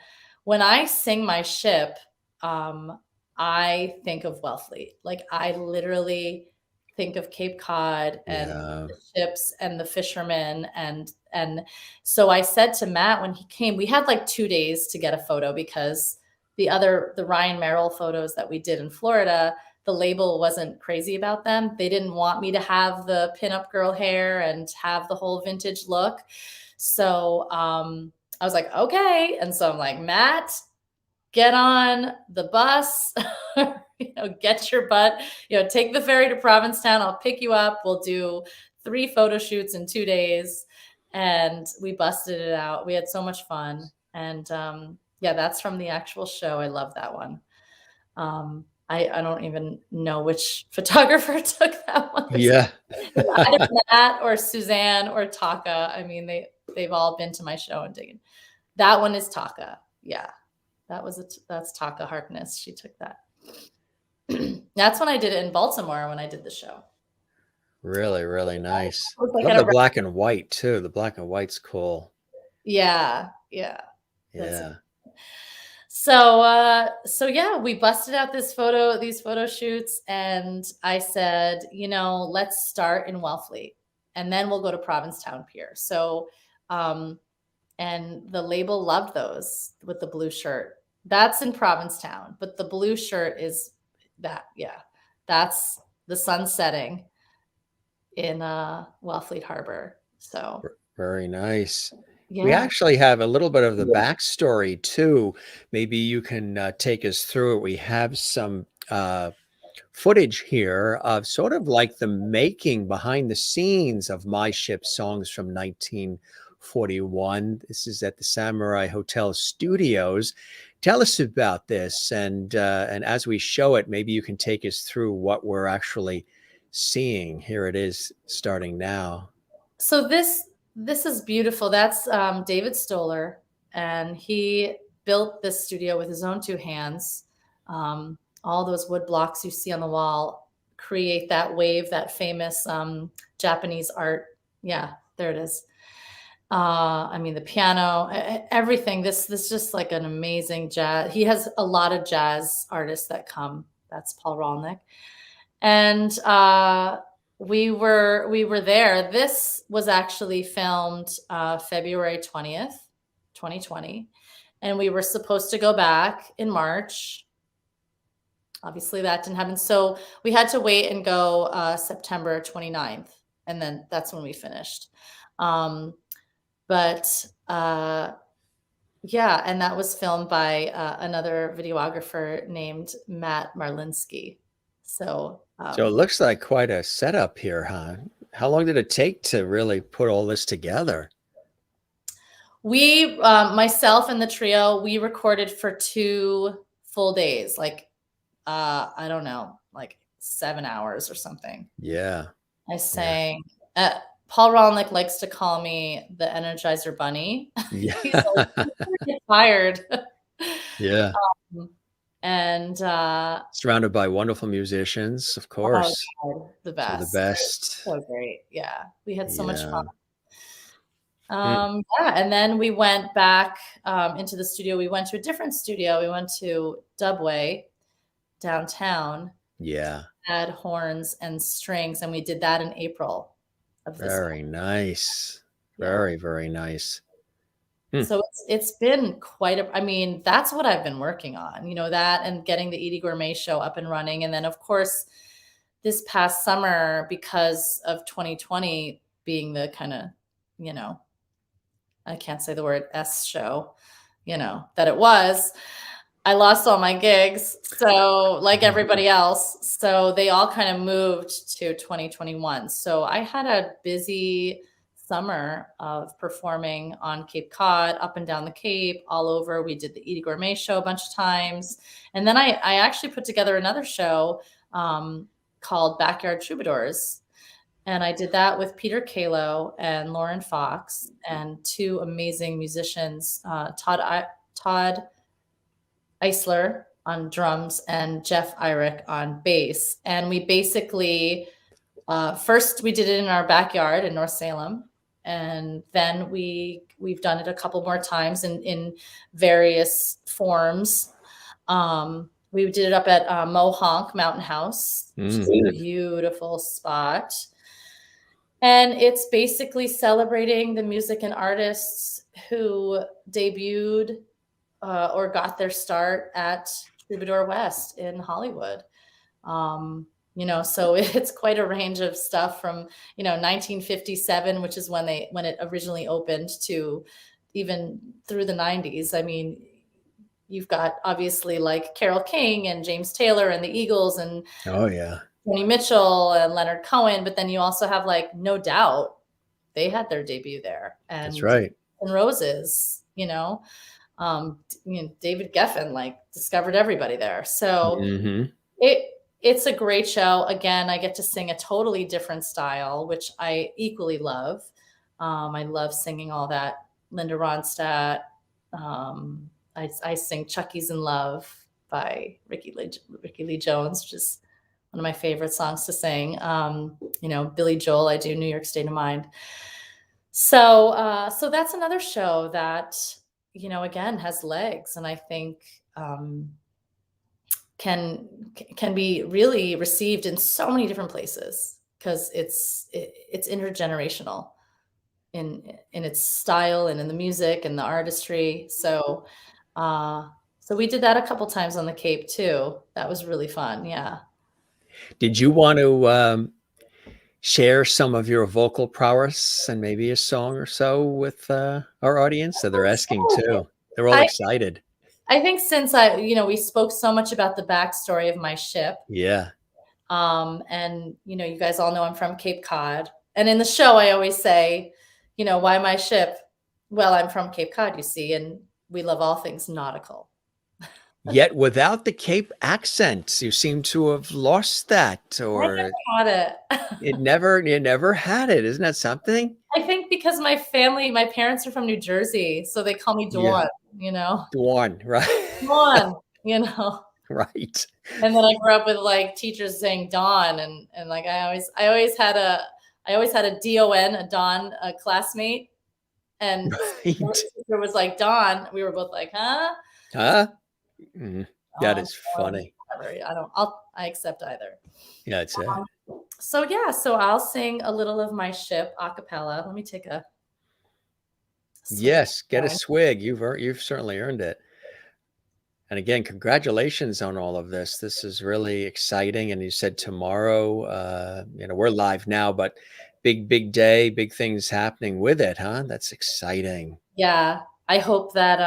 When I sing my ship, I think of Wellfleet. Like I literally think of Cape Cod and the ships and the fishermen. And so I said to Matt when he came, we had like 2 days to get a photo because the Ryan Merrill photos that we did in Florida, the label wasn't crazy about them. They didn't want me to have the pinup girl hair and have the whole vintage look. So I was like, okay. And so I'm like, Matt, get on the bus, get your butt, take the ferry to Provincetown. I'll pick you up. We'll do 3 photo shoots in 2 days. And we busted it out. We had so much fun. And yeah, that's from the actual show. I love that one. I don't even know which photographer took that one. Yeah. Either Matt or Suzanne or Taka. I mean, they've all been to my show and taken. That one is Taka. Yeah, that's Taka Harkness. She took that. That's when I did it in Baltimore when I did the show. Really, really nice. Like Love the black and white too. The black and white's cool. Yeah. Yeah. So yeah, we busted out these photo shoots, and I said, let's start in Wellfleet, and then we'll go to Provincetown Pier. So, and the label loved those with the blue shirt. That's in Provincetown, but the blue shirt is that's the sun setting in Wellfleet Harbor. So very nice. Yeah. We actually have a little bit of the backstory too. Maybe you can take us through it. We have some footage here of sort of like the making behind the scenes of My Ship Songs from 1941. This is at the Samurai Hotel Studios. Tell us about this, and as we show it, maybe you can take us through what we're actually seeing. Here it is, starting now. So this is beautiful. That's David Stoller, and he built this studio with his own two hands. All those wood blocks you see on the wall create that wave, that famous Japanese art. Yeah, there it is. I mean, the piano, everything. This is just like an amazing jazz. He has a lot of jazz artists that come. That's Paul Rolnick. And we were there. This was actually filmed February 20th, 2020. And we were supposed to go back in March. Obviously that didn't happen. So we had to wait and go September 29th. And then that's when we finished. Yeah, and that was filmed by another videographer named Matt Marlinsky. So it looks like quite a setup here, huh? How long did it take to really put all this together? We, myself and the trio, we recorded for 2 full days, like, I don't know, like 7 hours or something. Yeah. I sang. Yeah. Paul Rolnick likes to call me the Energizer Bunny. Yeah. He's like, get tired. Yeah. And surrounded by wonderful musicians, of course. Oh, the best. So the best. So great. Yeah. We had so much fun. Yeah. And then we went back into the studio. We went to a different studio. We went to Dubway downtown. Yeah. Had horns and strings. And we did that in April. Very nice. Very, very nice. So it's been quite I mean, that's what I've been working on, that and getting the Edie Gourmet show up and running. And then of course, this past summer, because of 2020 being the kind of, I can't say the word S show, that it was, I lost all my gigs. So like everybody else, so they all kind of moved to 2021. So I had a busy summer of performing on Cape Cod, up and down the Cape, all over. We did the Edie Gourmet show a bunch of times. And then I actually put together another show called Backyard Troubadours. And I did that with Peter Kalo and Lauren Fox and 2 amazing musicians, Todd Eisler on drums and Jeff Eyrich on bass. And we basically, first we did it in our backyard in North Salem. And then we've done it a couple more times in various forms. We did it up at Mohonk Mountain House, which is a beautiful spot. And it's basically celebrating the music and artists who debuted or got their start at Troubadour West in Hollywood. So it's quite a range of stuff from, 1957, which is when it originally opened, to even through the 90s. I mean, you've got obviously like Carole King and James Taylor and the Eagles and Joni Mitchell and Leonard Cohen, but then you also have like No Doubt. They had their debut there. And that's right. And Roses, David Geffen like discovered everybody there. So Hmm. it's a great show. Again, I get to sing a totally different style, which I equally love. I love singing all that Linda Ronstadt. I sing Chucky's in Love by Ricky Lee Jones, which is one of my favorite songs to sing. Billy Joel, I do New York State of Mind. So that's another show that, again, has legs, and I think can be really received in so many different places because it's intergenerational in its style and in the music and the artistry. So we did that a couple times on the Cape too. That was really fun. Yeah. Did you want to share some of your vocal prowess and maybe a song or so with our audience? So they're asking So too. They're all I excited. I think since we spoke so much about the backstory of my ship, Yeah. and you guys all know I'm from Cape Cod, and in the show I always say, why my ship? Well, I'm from Cape Cod, you see, and we love all things nautical. Yet without the Cape accent, you seem to have lost that, I or never had it. you never had it. Isn't that something? I think because my parents are from New Jersey, so they call me Yeah. Dawn, you know. Dawn, right? Dawn, you know. Right. And then I grew up with like teachers saying Dawn, and like I always had a DON, a Dawn, a classmate, and my Right. sister was like Dawn. We were both like, huh? Huh? Mhm. That Dawn, is Dawn, funny. whatever. I accept either. Yeah, it's So I'll sing a little of my ship a cappella. Let me take a swig. yes, get a swig. You've certainly earned it. And again, congratulations on all of this. This is really exciting. And you said tomorrow, we're live now, but big day, big things happening with it, huh? That's exciting. Yeah, I hope that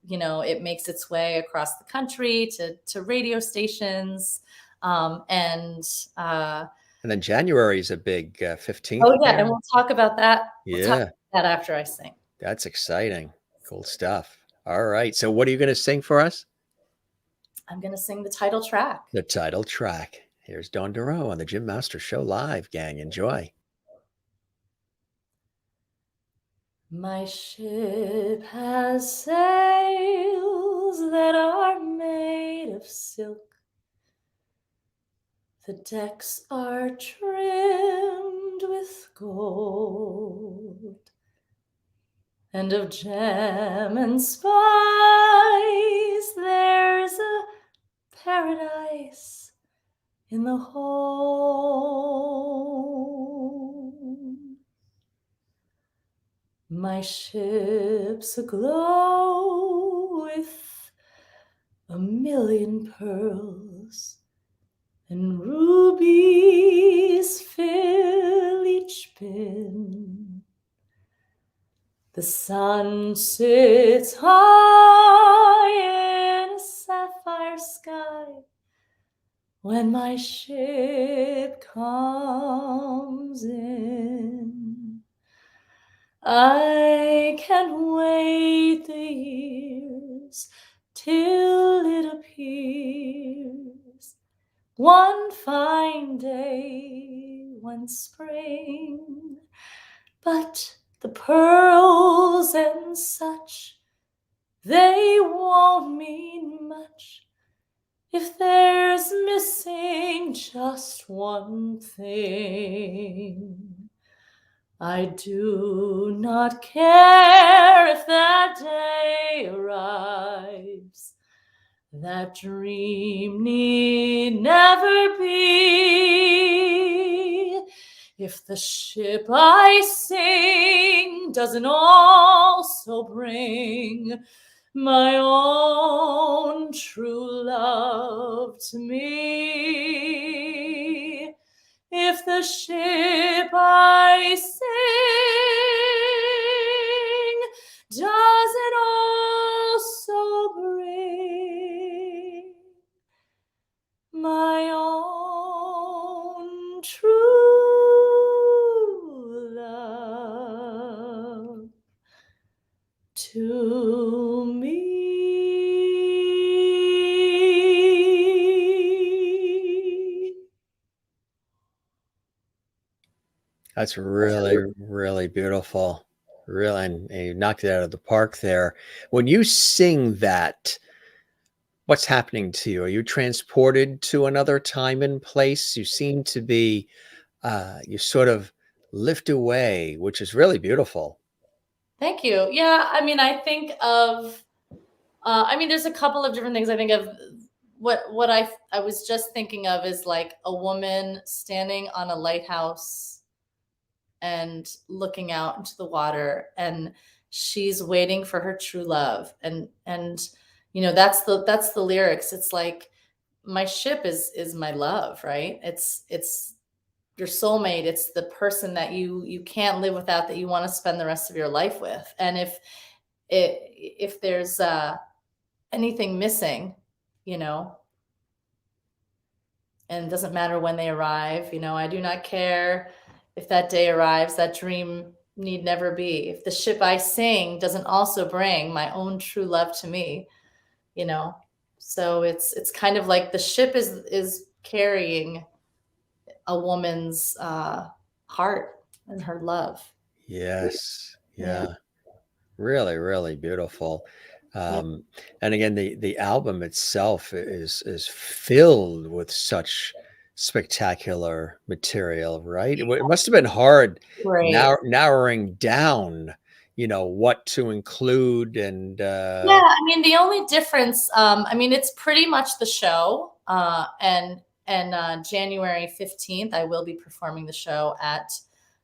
it makes its way across the country to radio stations, and And then January is a big 15th oh yeah, there. and we'll talk about that. We'll talk Yeah, about that after I sing. that's exciting. Cool stuff. All right. So what are you going to sing for us? I'm gonna sing the title track. The title track. Here's Dawn Derow on the Jim Master Show live, gang. Enjoy. My ship has sails that are made of silk. The decks are trimmed with gold, and of jam and spice there's a paradise in the hold. My ship's aglow with a million pearls, and rubies fill each bin. The sun sits high in a sapphire sky when my ship comes in. I can wait the years till it appears one fine day, one spring. But the pearls and such, they won't mean much if there's missing just one thing. I do not care if that day arrives. That dream need never be. If the ship I sing doesn't also bring my own true love to me. If the ship I sing doesn't also bring my own true love to me. That's really, really beautiful. Really, and you knocked it out of the park there. When you sing that, what's happening to you? Are you transported to another time and place? You seem to be, you sort of lift away, which is really beautiful. Thank you. Yeah, I mean, I think of, I mean, there's a couple of different things I think of. What I was just thinking of is like a woman standing on a lighthouse and looking out into the water, and she's waiting for her true love, and that's the lyrics. It's like my ship is my love, right? It's your soulmate. It's the person that you can't live without, that you want to spend the rest of your life with. And if there's anything missing, you know, and it doesn't matter when they arrive, I do not care if that day arrives, that dream need never be. If the ship I sing doesn't also bring my own true love to me, you know. So it's kind of like the ship is carrying a woman's heart and her love. Yes. Yeah. Yeah. Really, really beautiful. Yeah. Um, and again, the album itself is filled with such spectacular material, right? It must have been hard Great. narrowing down, what to include and Yeah, I mean, the only difference, I mean, it's pretty much the show. And January 15th, I will be performing the show at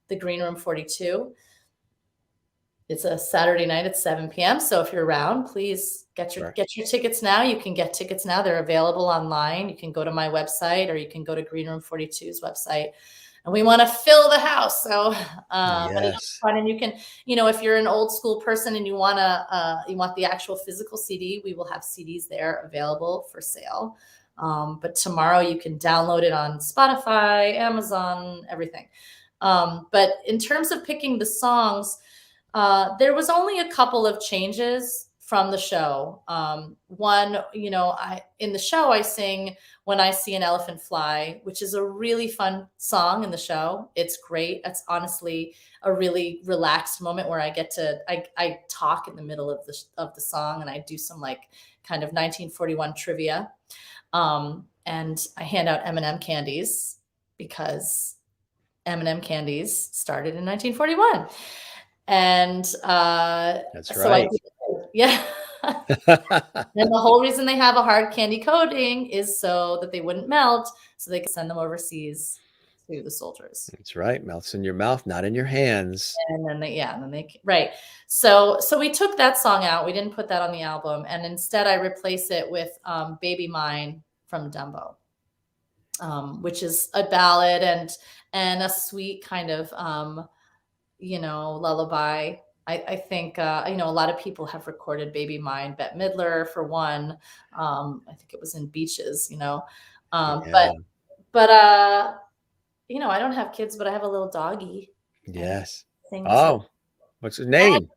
the Green Room 42. It's a Saturday night at 7 p.m. So if you're around, please Sure. get your tickets now. You can get tickets now. They're available online. You can go to my website, or you can go to Green Room 42's website. And we want to fill the house. So, but it's Yes. fun. And you can, if you're an old school person and you want the actual physical CD, we will have CDs there available for sale. But tomorrow you can download it on Spotify, Amazon, everything. But in terms of picking the songs, there was only a couple of changes from the show. One, in the show I sing "When I See an Elephant Fly," which is a really fun song in the show. It's great. It's honestly a really relaxed moment where I talk in the middle of the song, and I do some like kind of 1941 trivia, and I hand out M&M candies because M&M candies started in 1941. And That's so I right. did, yeah. And the whole reason they have a hard candy coating is so that they wouldn't melt, so they could send them overseas to the soldiers. That's right. Melts in your mouth, not in your hands. And then right. So we took that song out. We didn't put that on the album, and instead I replace it with "Baby Mine" from Dumbo, which is a ballad and a sweet kind of lullaby. I think, a lot of people have recorded Baby Mine, Bette Midler for one. I think it was in Beaches, Yeah. but I don't have kids, but I have a little doggy, and he Yes. sings Oh, what's his name?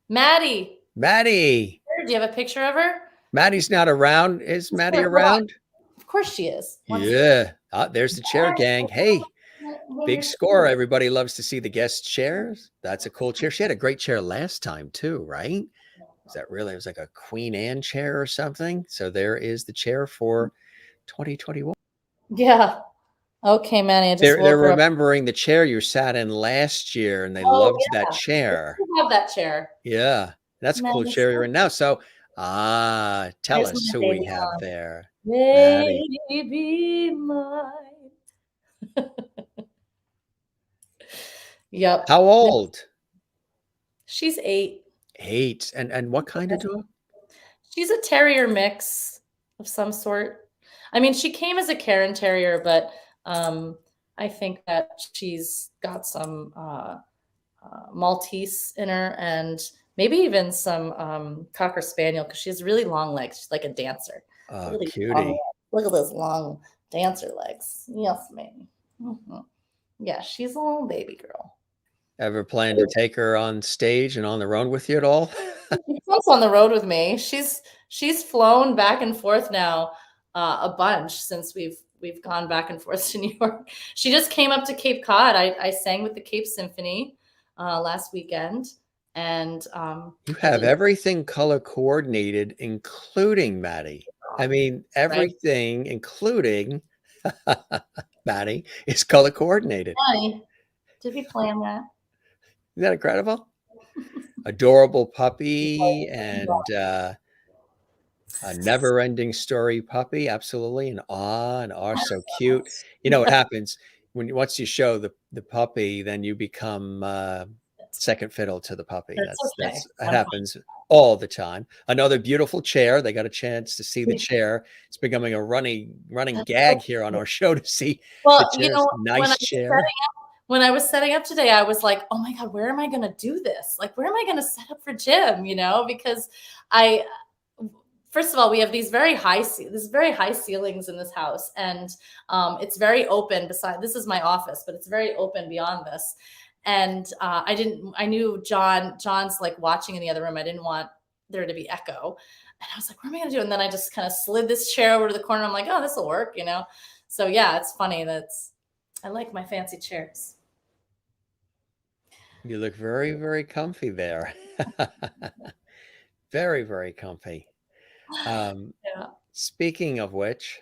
Maddie. Maddie. Do you have a picture of her? Maddie's not around. Is Maddie Hold on. around? Of course she is. Yeah. Ah, there's the chair gang. Hey, big score. Everybody loves to see the guest chairs. That's a cool chair. She had a great chair last time too, right? It was like a Queen Anne chair or something. So there is the chair for 2021. Yeah. Okay, Manny, I just They're woke her up. remembering the chair you sat in last year and they Oh, loved that yeah. chair. I have that chair. Yeah. That's a cool Manny, chair you're in now. So tell there's us my who we baby have song. there. Maddie. Baby mine. Yep. How old? She's 8. 8. And what kind of dog? She's a terrier mix of some sort. I mean, she came as a Cairn Terrier, but I think that she's got some Maltese in her, and maybe even some Cocker Spaniel, because she has really long legs. She's like a dancer. Oh, Really long cutie. legs. Look at those long dancer legs. Yes, ma'am. Mhm. Yeah, she's a little baby girl. Ever plan to take her on stage and on the road with you at all? She comes on the road with me. She's flown back and forth now a bunch since we've gone back and forth to New York. She just came up to Cape Cod. I sang with the Cape Symphony last weekend. And you have everything color coordinated, including Maddie. I mean, everything, right? Including Maddie, is color coordinated. Maddie, did we plan that? Isn't that incredible? Adorable puppy and a never-ending story puppy, absolutely, and so cute. You know what happens when once you show the puppy, then you become second fiddle to the puppy. That happens all the time. Another beautiful chair. They got a chance to see the chair. It's becoming a running gag here on our show to see the chairs. You know, nice chair. When I was setting up today, I was like, oh my God, where am I going to do this? Like, where am I going to set up for Jim? You know, because first of all, we have these very high ceilings in this house, and it's very open. This is my office, but it's very open beyond this. And I knew John's like watching in the other room. I didn't want there to be echo. And I was like, what am I going to do? And then I just kind of slid this chair over to the corner. I'm like, oh, this will work, you know? So yeah, it's funny. I like my fancy chairs. You look very, very comfy there. Very, very comfy. Yeah. Speaking of which.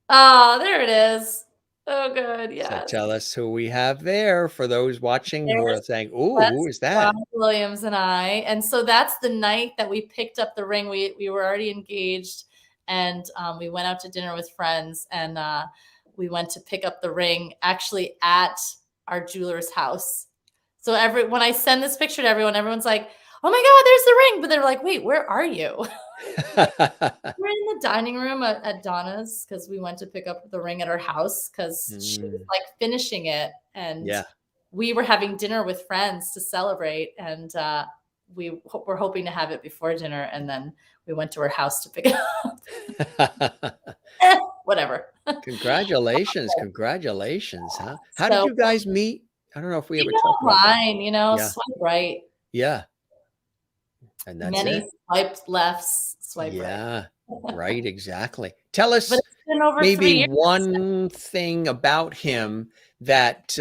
Oh, there it is. Oh, good. Yeah. So tell us who we have there for those watching who are saying, "Ooh, who is that?" Ron Williams and I. And so that's the night that we picked up the ring. We were already engaged, and we went out to dinner with friends, and we went to pick up the ring actually at our jeweler's house. So when I send this picture to everyone's like, oh my God, there's the ring. But they're like, wait, where are you? We're in the dining room at Donna's because we went to pick up the ring at her house because she was like finishing it. And we were having dinner with friends to celebrate. And we were hoping to have it before dinner. And then we went to her house to pick it up. Whatever. Congratulations. Huh? How did you guys meet? I don't know if we ever talked about online, you know, swipe right. Yeah. And that's many swipe lefts, swipe right. Right, exactly. Tell us maybe one thing about him that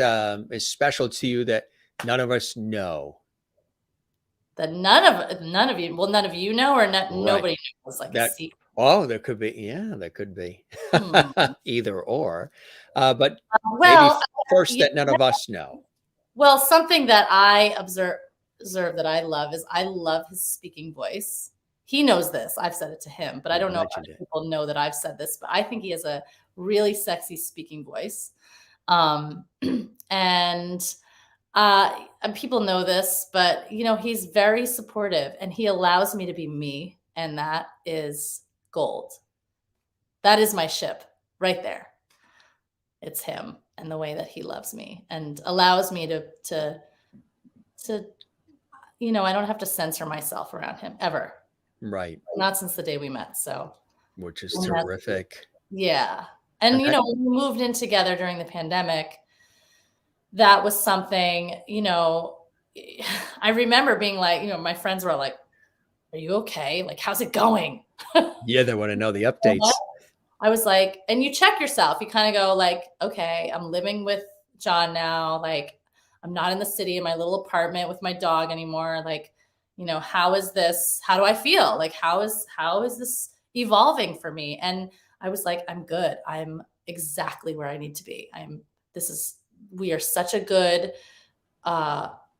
is special to you that none of us know. That none of you know, or nobody knows, like a secret. Oh, there could be. Yeah, there could be. Either or. But maybe first that none of us know. Well, something that I observe that I love is I love his speaking voice. He knows this. I've said it to him, but I don't know if people know that I've said this, but I think he has a really sexy speaking voice. And people know this, but you know, he's very supportive and he allows me to be me. And that is gold. That is my ship right there. It's him and the way that he loves me and allows me to, you know, I don't have to censor myself around him ever. Right. Not since the day we met. So, which is terrific. Yeah. And, you know, when we moved in together during the pandemic, that was something, you know, I remember being like, you know, my friends were like, are you okay? Like, how's it going? Yeah, they want to know the updates. I was like, and you check yourself. You kind of go like, okay, I'm living with John now. Like, I'm not in the city in my little apartment with my dog anymore. Like, you know, how is this? How do I feel? Like, how is this evolving for me? And I was like, I'm good. I'm exactly where I need to be. We are such a good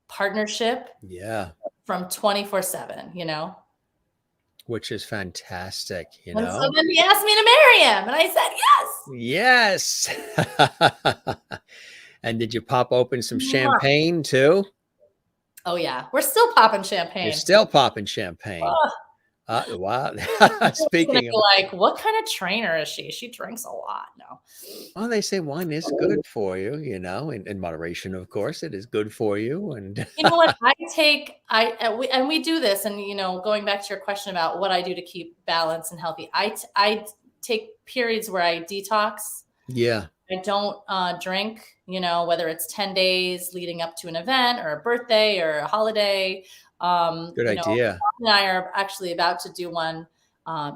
partnership. Yeah. From 24/7, you know. Which is fantastic, you and know. So then he asked me to marry him, and I said yes. Yes. And did you pop open some champagne too? Oh yeah, we're still popping champagne. You're still popping champagne. Wow. Speaking of, like, what kind of trainer is she? She drinks a lot. No. Well, they say wine is good for you, you know, in moderation, of course. It is good for you. And you know what? We do this, and you know, going back to your question about what I do to keep balance and healthy, I take periods where I detox. Yeah. I don't drink, you know, whether it's 10 days leading up to an event or a birthday or a holiday. Good idea. And I are actually about to do one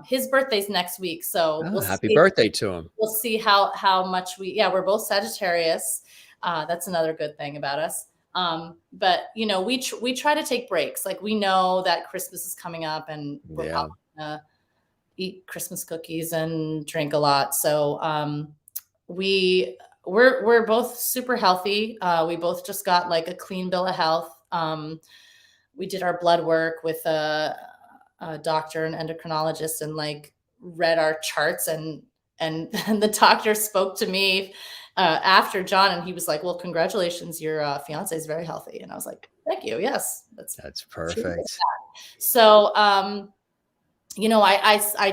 His birthday's next week, so Oh, we'll happy see. birthday to him. We'll see how much we're both Sagittarius. That's another good thing about us. But we try to take breaks. Like, we know that Christmas is coming up, and we're probably gonna eat Christmas cookies and drink a lot. So we're both super healthy. We both just got like a clean bill of health. We did our blood work with a doctor, an endocrinologist, and like read our charts, and the doctor spoke to me after John, and he was like, "Well, congratulations, your fiance is very healthy." And I was like, "Thank you. Yes, that's perfect." So, I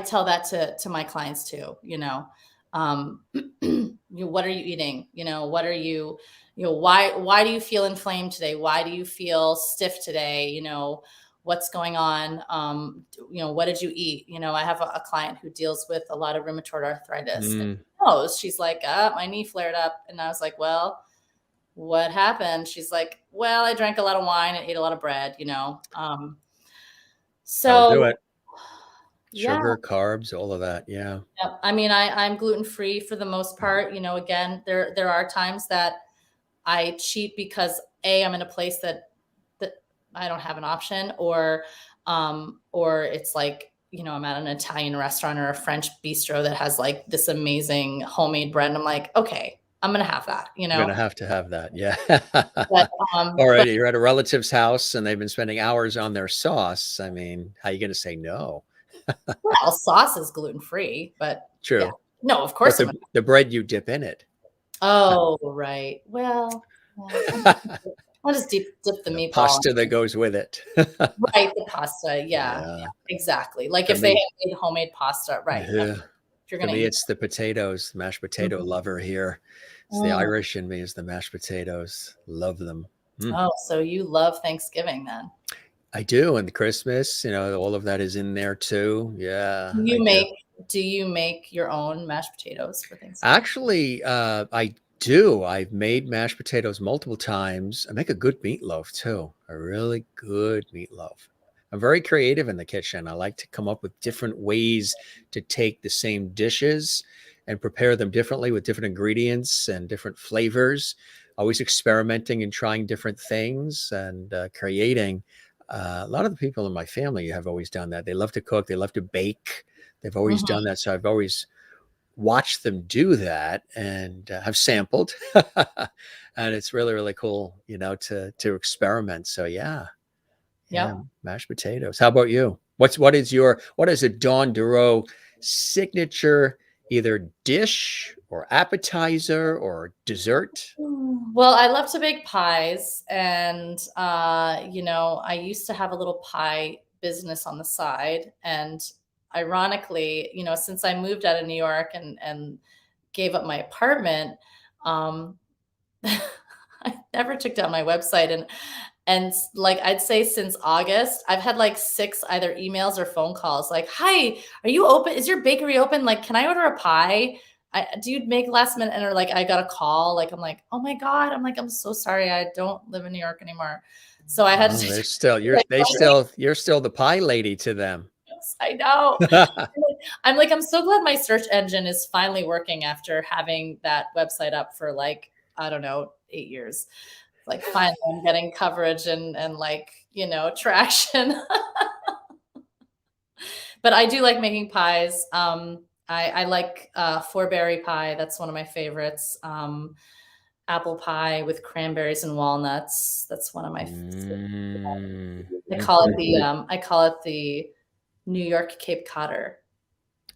tell that to my clients too. What are you eating? What are you? Why do you feel inflamed today? Why do you feel stiff today? What's going on? What did you eat? I have a client who deals with a lot of rheumatoid arthritis. And she's like, my knee flared up. And I was like, well, what happened? She's like, well, I drank a lot of wine and ate a lot of bread, I'll do it. Yeah. Sugar, carbs, all of that. Yeah. Yep. I mean, I'm gluten-free for the most part. Again, there are times that I cheat because I'm in a place that I don't have an option, or it's like, I'm at an Italian restaurant or a French bistro that has like this amazing homemade bread. And I'm like, okay, I'm going to have that, You're going to have that. Yeah. But, all right. You're at a relative's house and they've been spending hours on their sauce. I mean, how are you going to say no? Well, sauce is gluten-free, but true. Yeah. No, of course. But the bread you dip in it. Oh, right. Well, I'll just dip the meatball. Pasta that goes with it. Right, the pasta. Yeah, exactly. Like if they had made homemade pasta, right. Yeah. For me, it's the potatoes, mashed potato lover here. It's the Irish in me is the mashed potatoes. Love them. Oh, so you love Thanksgiving then? I do. And the Christmas, all of that is in there too. Yeah. Do you make your own mashed potatoes for Thanksgiving? Actually, I do. I've made mashed potatoes multiple times. I make a good meatloaf too. A really good meatloaf. I'm very creative in the kitchen. I like to come up with different ways to take the same dishes and prepare them differently with different ingredients and different flavors. Always experimenting and trying different things and creating. A lot of the people in my family have always done that. They love to cook. They love to bake. They've always done that. So I've always watched them do that and have sampled. And it's really, really cool, to experiment. So yeah, mashed potatoes. How about you? What is a Dawn Derow signature, either dish or appetizer or dessert? Well, I love to bake pies, and I used to have a little pie business on the side, and ironically, since I moved out of New York and gave up my apartment, I never took down my website, and like I'd say since August, I've had like 6 either emails or phone calls like, "Hi, are you open? Is your bakery open? Like, can I order a pie? Do you make last minute?" And like I got a call, like I'm like, "Oh my God." I'm like, "I'm so sorry. I don't live in New York anymore." So I had to you're still the pie lady to them. Yes, I know. I'm so glad my search engine is finally working after having that website up for like, I don't know, 8 years. Like finally I'm getting coverage and like, traction. But I do like making pies. I like 4-berry pie. That's one of my favorites. Apple pie with cranberries and walnuts. That's one of my favorites. I call it the New York Cape Codder.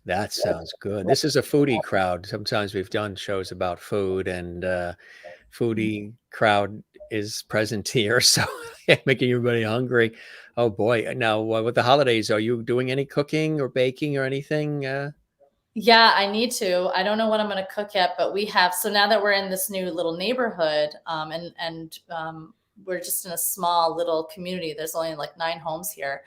That sounds good. This is a foodie crowd. Sometimes we've done shows about food, and foodie crowd is present here. So making everybody hungry. Oh boy. Now with the holidays, are you doing any cooking or baking or anything? Yeah, I need to. I don't know what I'm going to cook yet, but so now that we're in this new little neighborhood, and we're just in a small little community. There's only like 9 homes here.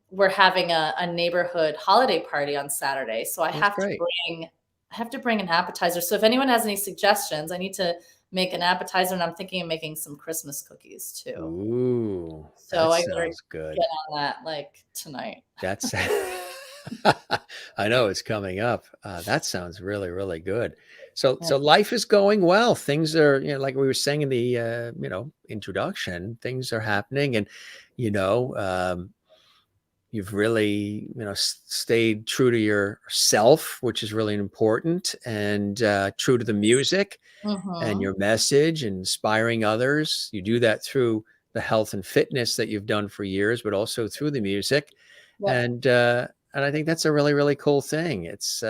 We're having a neighborhood holiday party on Saturday. So I have to bring an appetizer. So if anyone has any suggestions, I need to make an appetizer, and I'm thinking of making some Christmas cookies too. Ooh, so that sounds good. Get on that like tonight. That's I know it's coming up. That sounds really, really good. So, Yeah. so life is going well. Things are, like we were saying in the, introduction, things are happening, and, you know, um, you've really, stayed true to yourself, which is really important, and true to the music and Mm-hmm. your message, and inspiring others. You do that through the health and fitness that you've done for years, but also through the music. Yep. And I think that's a really, really cool thing. It's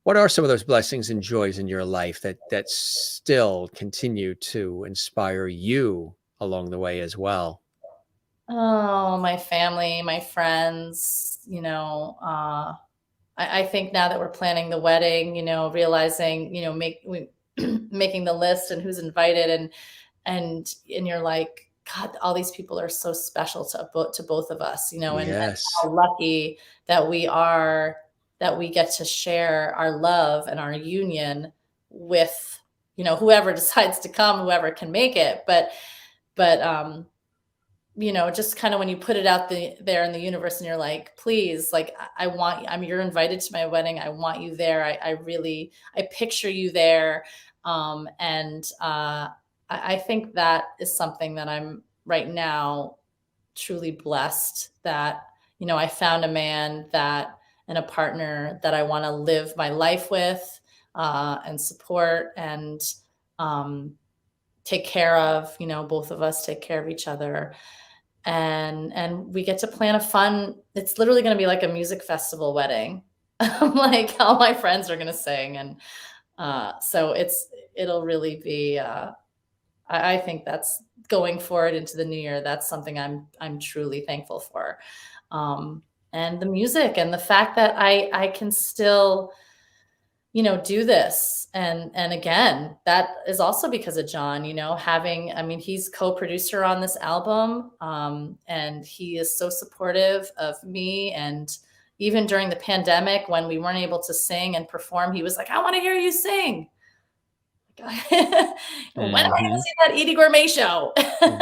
what are some of those blessings and joys in your life that still continue to inspire you along the way as well? Oh, my family, my friends, I think now that we're planning the wedding, realizing, making the list and who's invited, and you're like, God, all these people are so special to both of us, and Yes. how lucky that we are, that we get to share our love and our union with, whoever decides to come, whoever can make it. But just kind of when you put it out there in the universe and you're like, please, like, you're invited to my wedding. I want you there. I picture you there. And I think that is something that I'm right now truly blessed that, I found a man and a partner that I want to live my life with, and support, and, take care of, both of us take care of each other, and we get to plan a fun, it's literally going to be like a music festival wedding. Like, all my friends are going to sing, and so it'll really be, I think that's going forward into the new year, that's something I'm truly thankful for. um and the music, and the fact that I can still, do this. And again, that is also because of John, I mean, he's co-producer on this album. And he is so supportive of me. And even during the pandemic, when we weren't able to sing and perform, he was like, I want to hear you sing. When am I going to Hmm. see that Edie Gourmet show?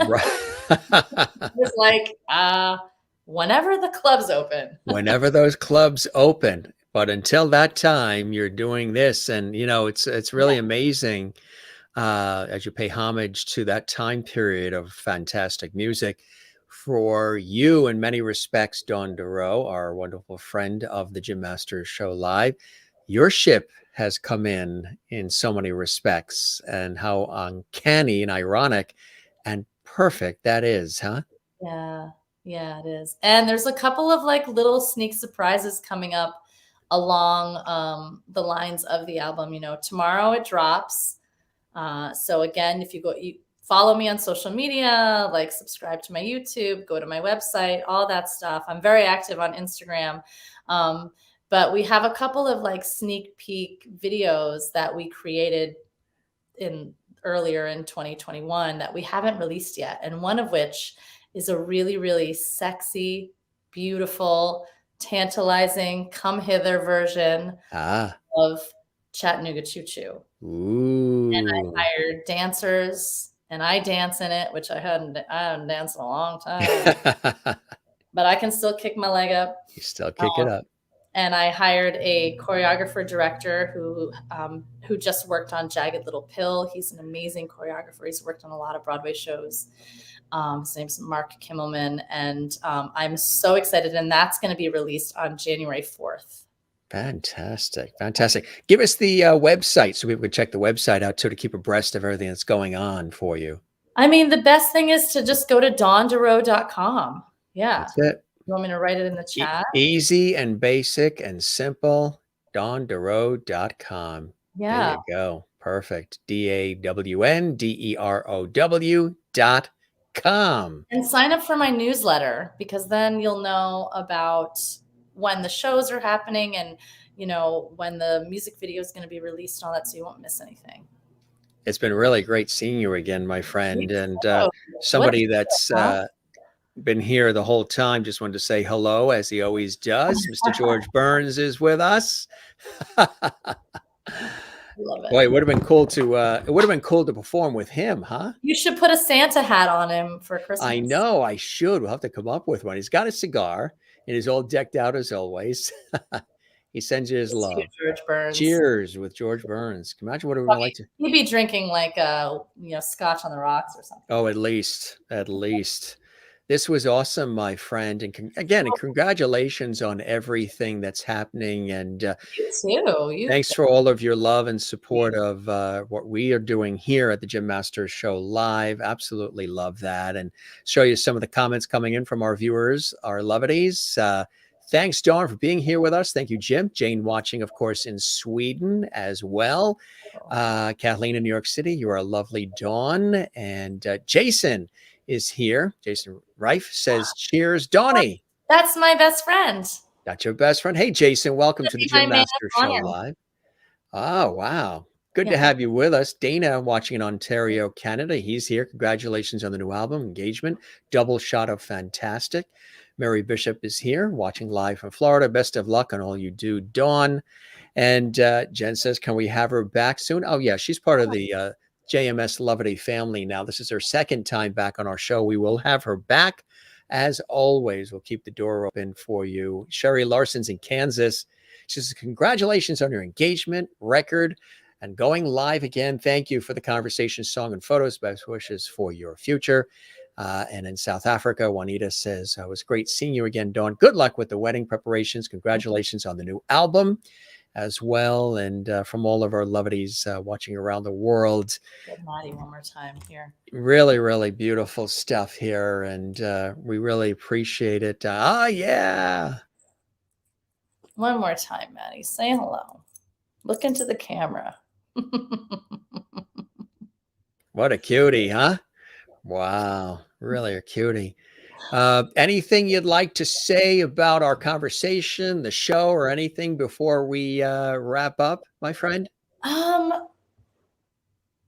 Right. It was like, whenever the club's open. Whenever those clubs open. But until that time, you're doing this, and it's Yeah. really amazing as you pay homage to that time period of fantastic music. For you, in many respects, Dawn Derow, our wonderful friend of the Jim Masters Show Live, your ship has come in so many respects, and how uncanny and ironic and perfect that is, huh? Yeah, yeah, it is. And there's a couple of like little sneak surprises coming up along, the lines of the album. Tomorrow it drops. So again, if you follow me on social media, like subscribe to my YouTube, go to my website, all that stuff. I'm very active on Instagram. Um, but we have a couple of like sneak peek videos that we created in earlier in 2021 that we haven't released yet. And one of which is a really, really sexy, beautiful, tantalizing, come hither version Ah, of Chattanooga Choo Choo. And I ooh. hired dancers, and I dance in it, which I hadn't danced in a long time, You but I can still kick my leg up. still kick it Um, up. and I hired a choreographer director who just worked on Jagged Little Pill. He's an amazing choreographer. He's worked on a lot of Broadway shows. His name's Mark Kimmelman, and I'm so excited. And that's going to be released on January 4th. Fantastic. Fantastic. Give us the website so people can check the website out too, to keep abreast of everything that's going on for you. I mean, the best thing is to just go to dawnderow.com. Yeah. That's it. You want me to write it in the chat? Easy and basic and simple. DawnDerow.com. There Yeah. you go. Perfect. DAWNDEROW.com. And sign up for my newsletter, because then you'll know about when the shows are happening, and when the music video is going to be released and all that, so you won't miss anything. It's been really great seeing you again, my friend. You And too. somebody What? that's been here the whole time, just wanted to say hello, as he always does. Mr. George Burns is with us. Love Boy, it. it would have been cool to perform with him, huh? You should put a Santa hat on him for Christmas. I know I should. We'll have to come up with one. He's got a cigar. It is all decked out as always. He sends you his It's cute, love. George Burns. Cheers with George Burns. Can you imagine what it would be like to? He'd be drinking like scotch on the rocks or something. Oh, at least. This was awesome, my friend. And again, congratulations on everything that's happening. And You too. thanks for all of your love and support of what we are doing here at the Gym Masters Show Live. Absolutely love that. And show you some of the comments coming in from our viewers, our lovities. Thanks, Dawn, for being here with us. Thank you, Jim. Jane watching, of course, in Sweden as well. Kathleen in New York City, you are a lovely Dawn. And Jason is here. Jason Reif says, cheers, Donnie. That's my best friend. That's your best friend. Hey, Jason, welcome to the Gym Masters Show Live. Oh, wow. Good to have you with us. Dana watching in Ontario, Canada. He's here. Congratulations on the new album, Engagement. Double shot of fantastic. Mary Bishop is here watching live from Florida. Best of luck on all you do, Dawn. And Jen says, can we have her back soon? Oh, yeah. She's part of the JMS Loverty family now. This is her second time back on our show. We will have her back. As always, we'll keep the door open for you. Sherry Larson's in Kansas. She says, congratulations on your engagement record and going live again. Thank you for the conversation, song, and photos. Best wishes for your future. And in South Africa, Juanita says, it was great seeing you again, Dawn. Good luck with the wedding preparations. Congratulations on the new album as well. And from all of our lovities watching around the world. Get Maddie one more time here. Really, really beautiful stuff here. And we really appreciate it. Yeah. One more time, Maddie. Say hello. Look into the camera. What a cutie, huh? Wow. Really a cutie. Anything you'd like to say about our conversation, the show, or anything before we wrap up, my friend?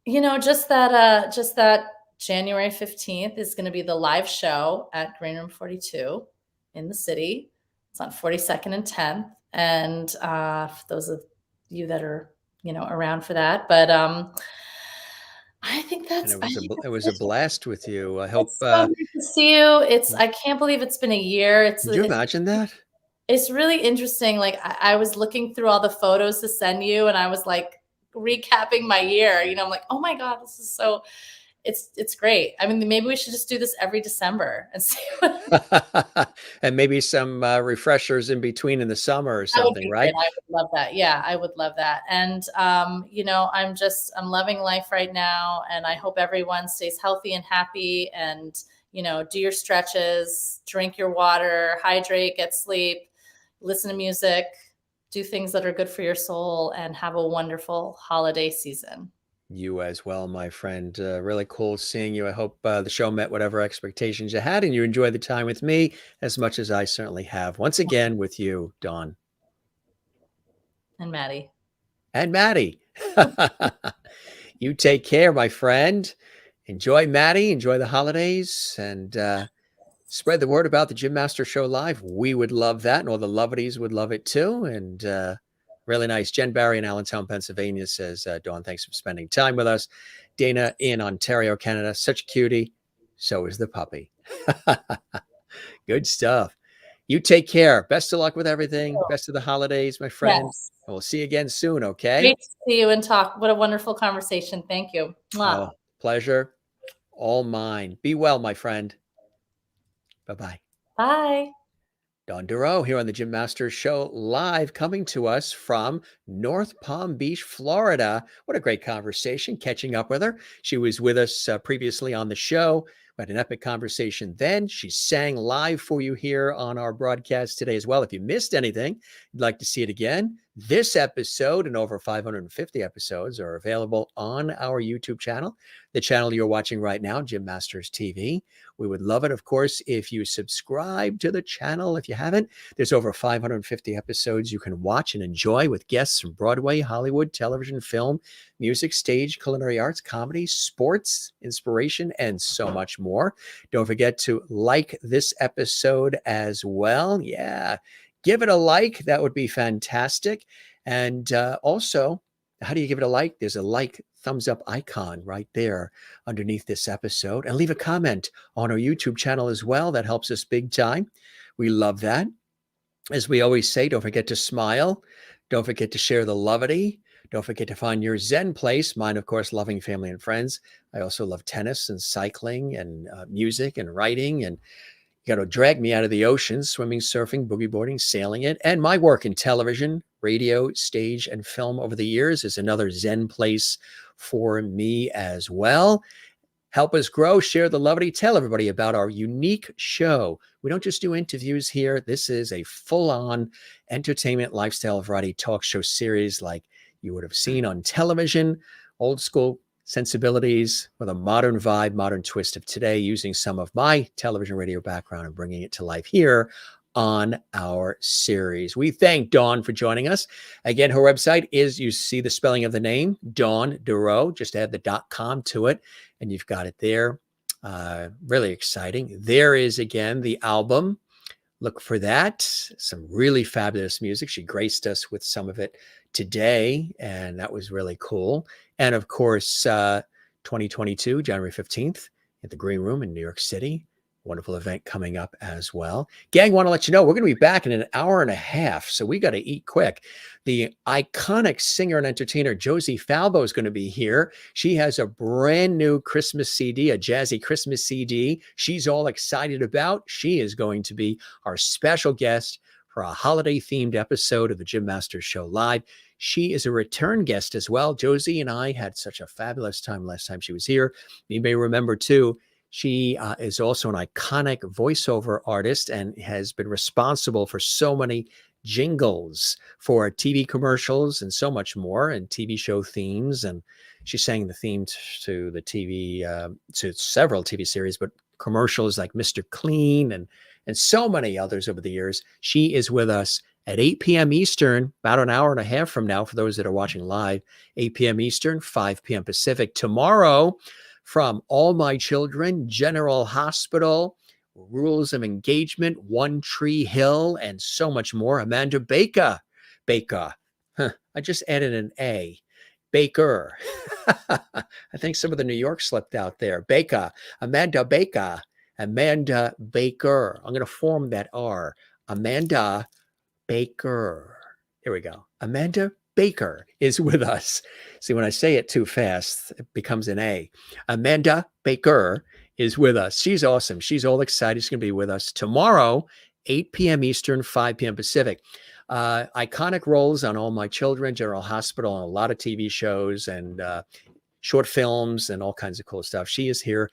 Just that January 15th is going to be the live show at Green Room 42 in the city. It's on 42nd and 10th. And for those of you that are, around for that, but I think that's it was a blast with you. I hope so great to see you. I can't believe it's been a year. Could you imagine that? It's really interesting. Like I was looking through all the photos to send you, and I was like recapping my year. I'm like, oh my God, this is so. It's great. I mean, maybe we should just do this every December and see what. And maybe some refreshers in between in the summer or something, right? I would love that. Yeah, I would love that. And I'm loving life right now, and I hope everyone stays healthy and happy. And do your stretches, drink your water, hydrate, get sleep, listen to music, do things that are good for your soul, and have a wonderful holiday season. You as well, my friend. Really cool seeing you. I hope the show met whatever expectations you had and you enjoyed the time with me as much as I certainly have. Once again with you, Dawn. And Maddie. You take care, my friend. Enjoy Maddie. Enjoy the holidays. And spread the word about the Gym Master Show Live. We would love that. And all the lovities would love it too. And really nice. Jen Barry in Allentown, Pennsylvania says, Dawn, thanks for spending time with us. Dana in Ontario, Canada, such a cutie. So is the puppy. Good stuff. You take care. Best of luck with everything. Best of the holidays, my friend. Yes. We'll see you again soon, okay? Great to see you and talk. What a wonderful conversation. Thank you. Oh, pleasure. All mine. Be well, my friend. Bye-bye. Bye. Dawn Derow here on the Gym Masters Show Live, coming to us from North Palm Beach, Florida. What a great conversation, catching up with her. She was with us previously on the show. We had an epic conversation then. She sang live for you here on our broadcast today as well. If you missed anything, you'd like to see it again, this episode and over 550 episodes are available on our YouTube channel, the channel you're watching right now, Gym Masters TV. We would love it, of course, if you subscribe to the channel. If you haven't, there's over 550 episodes you can watch and enjoy with guests from Broadway, Hollywood, television, film, music, stage, culinary arts, comedy, sports, inspiration, and so much more. Don't forget to like this episode as well. Yeah, give it a like. That would be fantastic. And also, how do you give it a like? There's a like thumbs up icon right there underneath this episode, and leave a comment on our YouTube channel as well. That helps us big time. We love that. As we always say, don't forget to smile. Don't forget to share the levity. Don't forget to find your Zen place. Mine, of course, loving family and friends. I also love tennis and cycling and music and writing. And you got to drag me out of the ocean, swimming, surfing, boogie boarding, sailing it. And my work in television, radio, stage, and film over the years is another Zen place for me as well. Help us grow, share the levity, tell everybody about our unique show. We don't just do interviews here. This is a full-on entertainment lifestyle variety talk show series like you would have seen on television, old school sensibilities with a modern vibe, modern twist of today, using some of my television radio background and bringing it to life here on our series. We thank Dawn for joining us. Again, her website is, you see the spelling of the name, Dawn Derow. Just add the .com to it, and you've got it there. Really exciting. There is, again, the album. Look for that. Some really fabulous music. She graced us with some of it today, and that was really cool. And of course, 2022, January 15th, at the Green Room in New York City. Wonderful event coming up as well. Gang, want to let you know, we're going to be back in an hour and a half, so we got to eat quick. The iconic singer and entertainer Josie Falbo is going to be here. She has a brand new Christmas CD, a jazzy Christmas CD she's all excited about. She is going to be our special guest for a holiday-themed episode of the Jim Masters Show Live. She is a return guest as well. Josie and I had such a fabulous time last time she was here. You may remember, too, she is also an iconic voiceover artist and has been responsible for so many jingles for TV commercials and so much more, and TV show themes. And she sang the theme to the TV, to several TV series, but commercials like Mr. Clean and so many others over the years. She is with us at 8 p.m. Eastern, about an hour and a half from now for those that are watching live, 8 p.m. Eastern, 5 p.m. Pacific. Tomorrow, from All My Children, General Hospital, Rules of Engagement, One Tree Hill, and so much more, Amanda Baker. I just added an A. Baker. I think some of the New York slipped out there. Amanda Baker. I'm going to form that R. Amanda Baker. There we go. Amanda Baker is with us. See, when I say it too fast, it becomes an A. Amanda Baker is with us. She's awesome. She's all excited. She's going to be with us tomorrow, 8 p.m. Eastern, 5 p.m. Pacific. Iconic roles on All My Children, General Hospital, and a lot of TV shows and short films and all kinds of cool stuff. She is here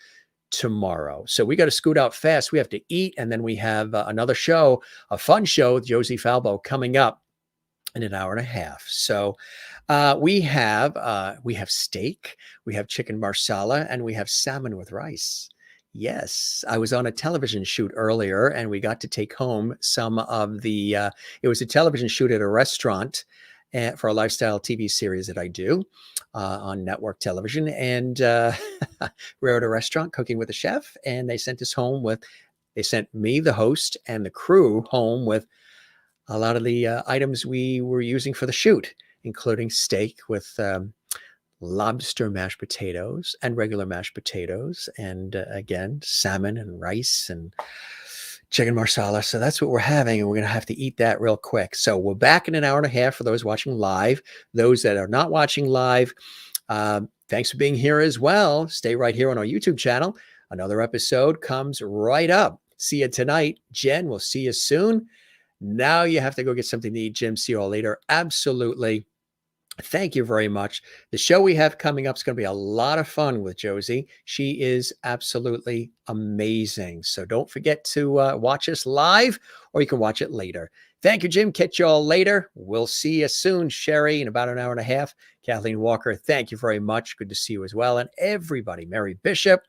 tomorrow. So we got to scoot out fast. We have to eat, and then we have another show, a fun show with Josie Falbo coming up in an hour and a half. So we have steak, we have chicken marsala, and we have salmon with rice. Yes, I was on a television shoot earlier, and we got to take home some of the, it was a television shoot at a restaurant for a lifestyle TV series that I do on network television. And we were at a restaurant cooking with a chef, and they sent me, the host, and the crew home with a lot of the items we were using for the shoot, including steak with lobster mashed potatoes and regular mashed potatoes, and again, salmon and rice and chicken marsala. So that's what we're having, and we're going to have to eat that real quick. So we're back in an hour and a half for those watching live. Those that are not watching live, thanks for being here as well. Stay right here on our YouTube channel. Another episode comes right up. See you tonight. Jen, we'll see you soon. Now you have to go get something to eat, Jim. See you all later. Absolutely. Thank you very much. The show we have coming up is going to be a lot of fun with Josie. She is absolutely amazing. So don't forget to watch us live, or you can watch it later. Thank you, Jim. Catch you all later. We'll see you soon. Sherry, in about an hour and a half. Kathleen Walker, thank you very much. Good to see you as well. And everybody, Mary Bishop,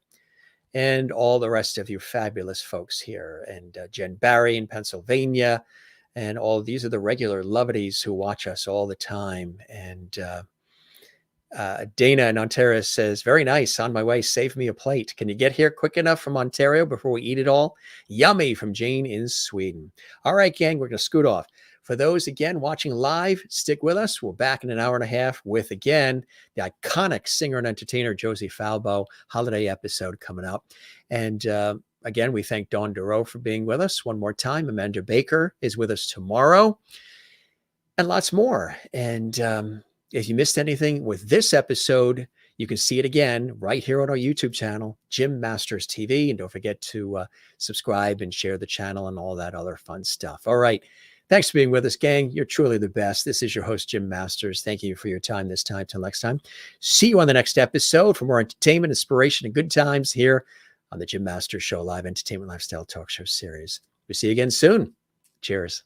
and all the rest of you fabulous folks here, and Jen Barry in Pennsylvania, and all these are the regular loveties who watch us all the time. And Dana in Ontario says, very nice, on my way, save me a plate. Can you get here quick enough from Ontario before we eat it all? Yummy, from Jane in Sweden. All right, gang, we're going to scoot off. For those, again, watching live, stick with us. We're back in an hour and a half with, again, the iconic singer and entertainer Josie Falbo, holiday episode coming up. And again, we thank Dawn Derow for being with us one more time. Amanda Baker is with us tomorrow, and lots more. And if you missed anything with this episode, you can see it again right here on our YouTube channel, Jim Masters TV. And don't forget to subscribe and share the channel and all that other fun stuff. All right. Thanks for being with us, gang. You're truly the best. This is your host, Jim Masters. Thank you for your time this time. Till next time. See you on the next episode for more entertainment, inspiration, and good times here on the Jim Masters Show Live Entertainment Lifestyle Talk Show series. We'll see you again soon. Cheers.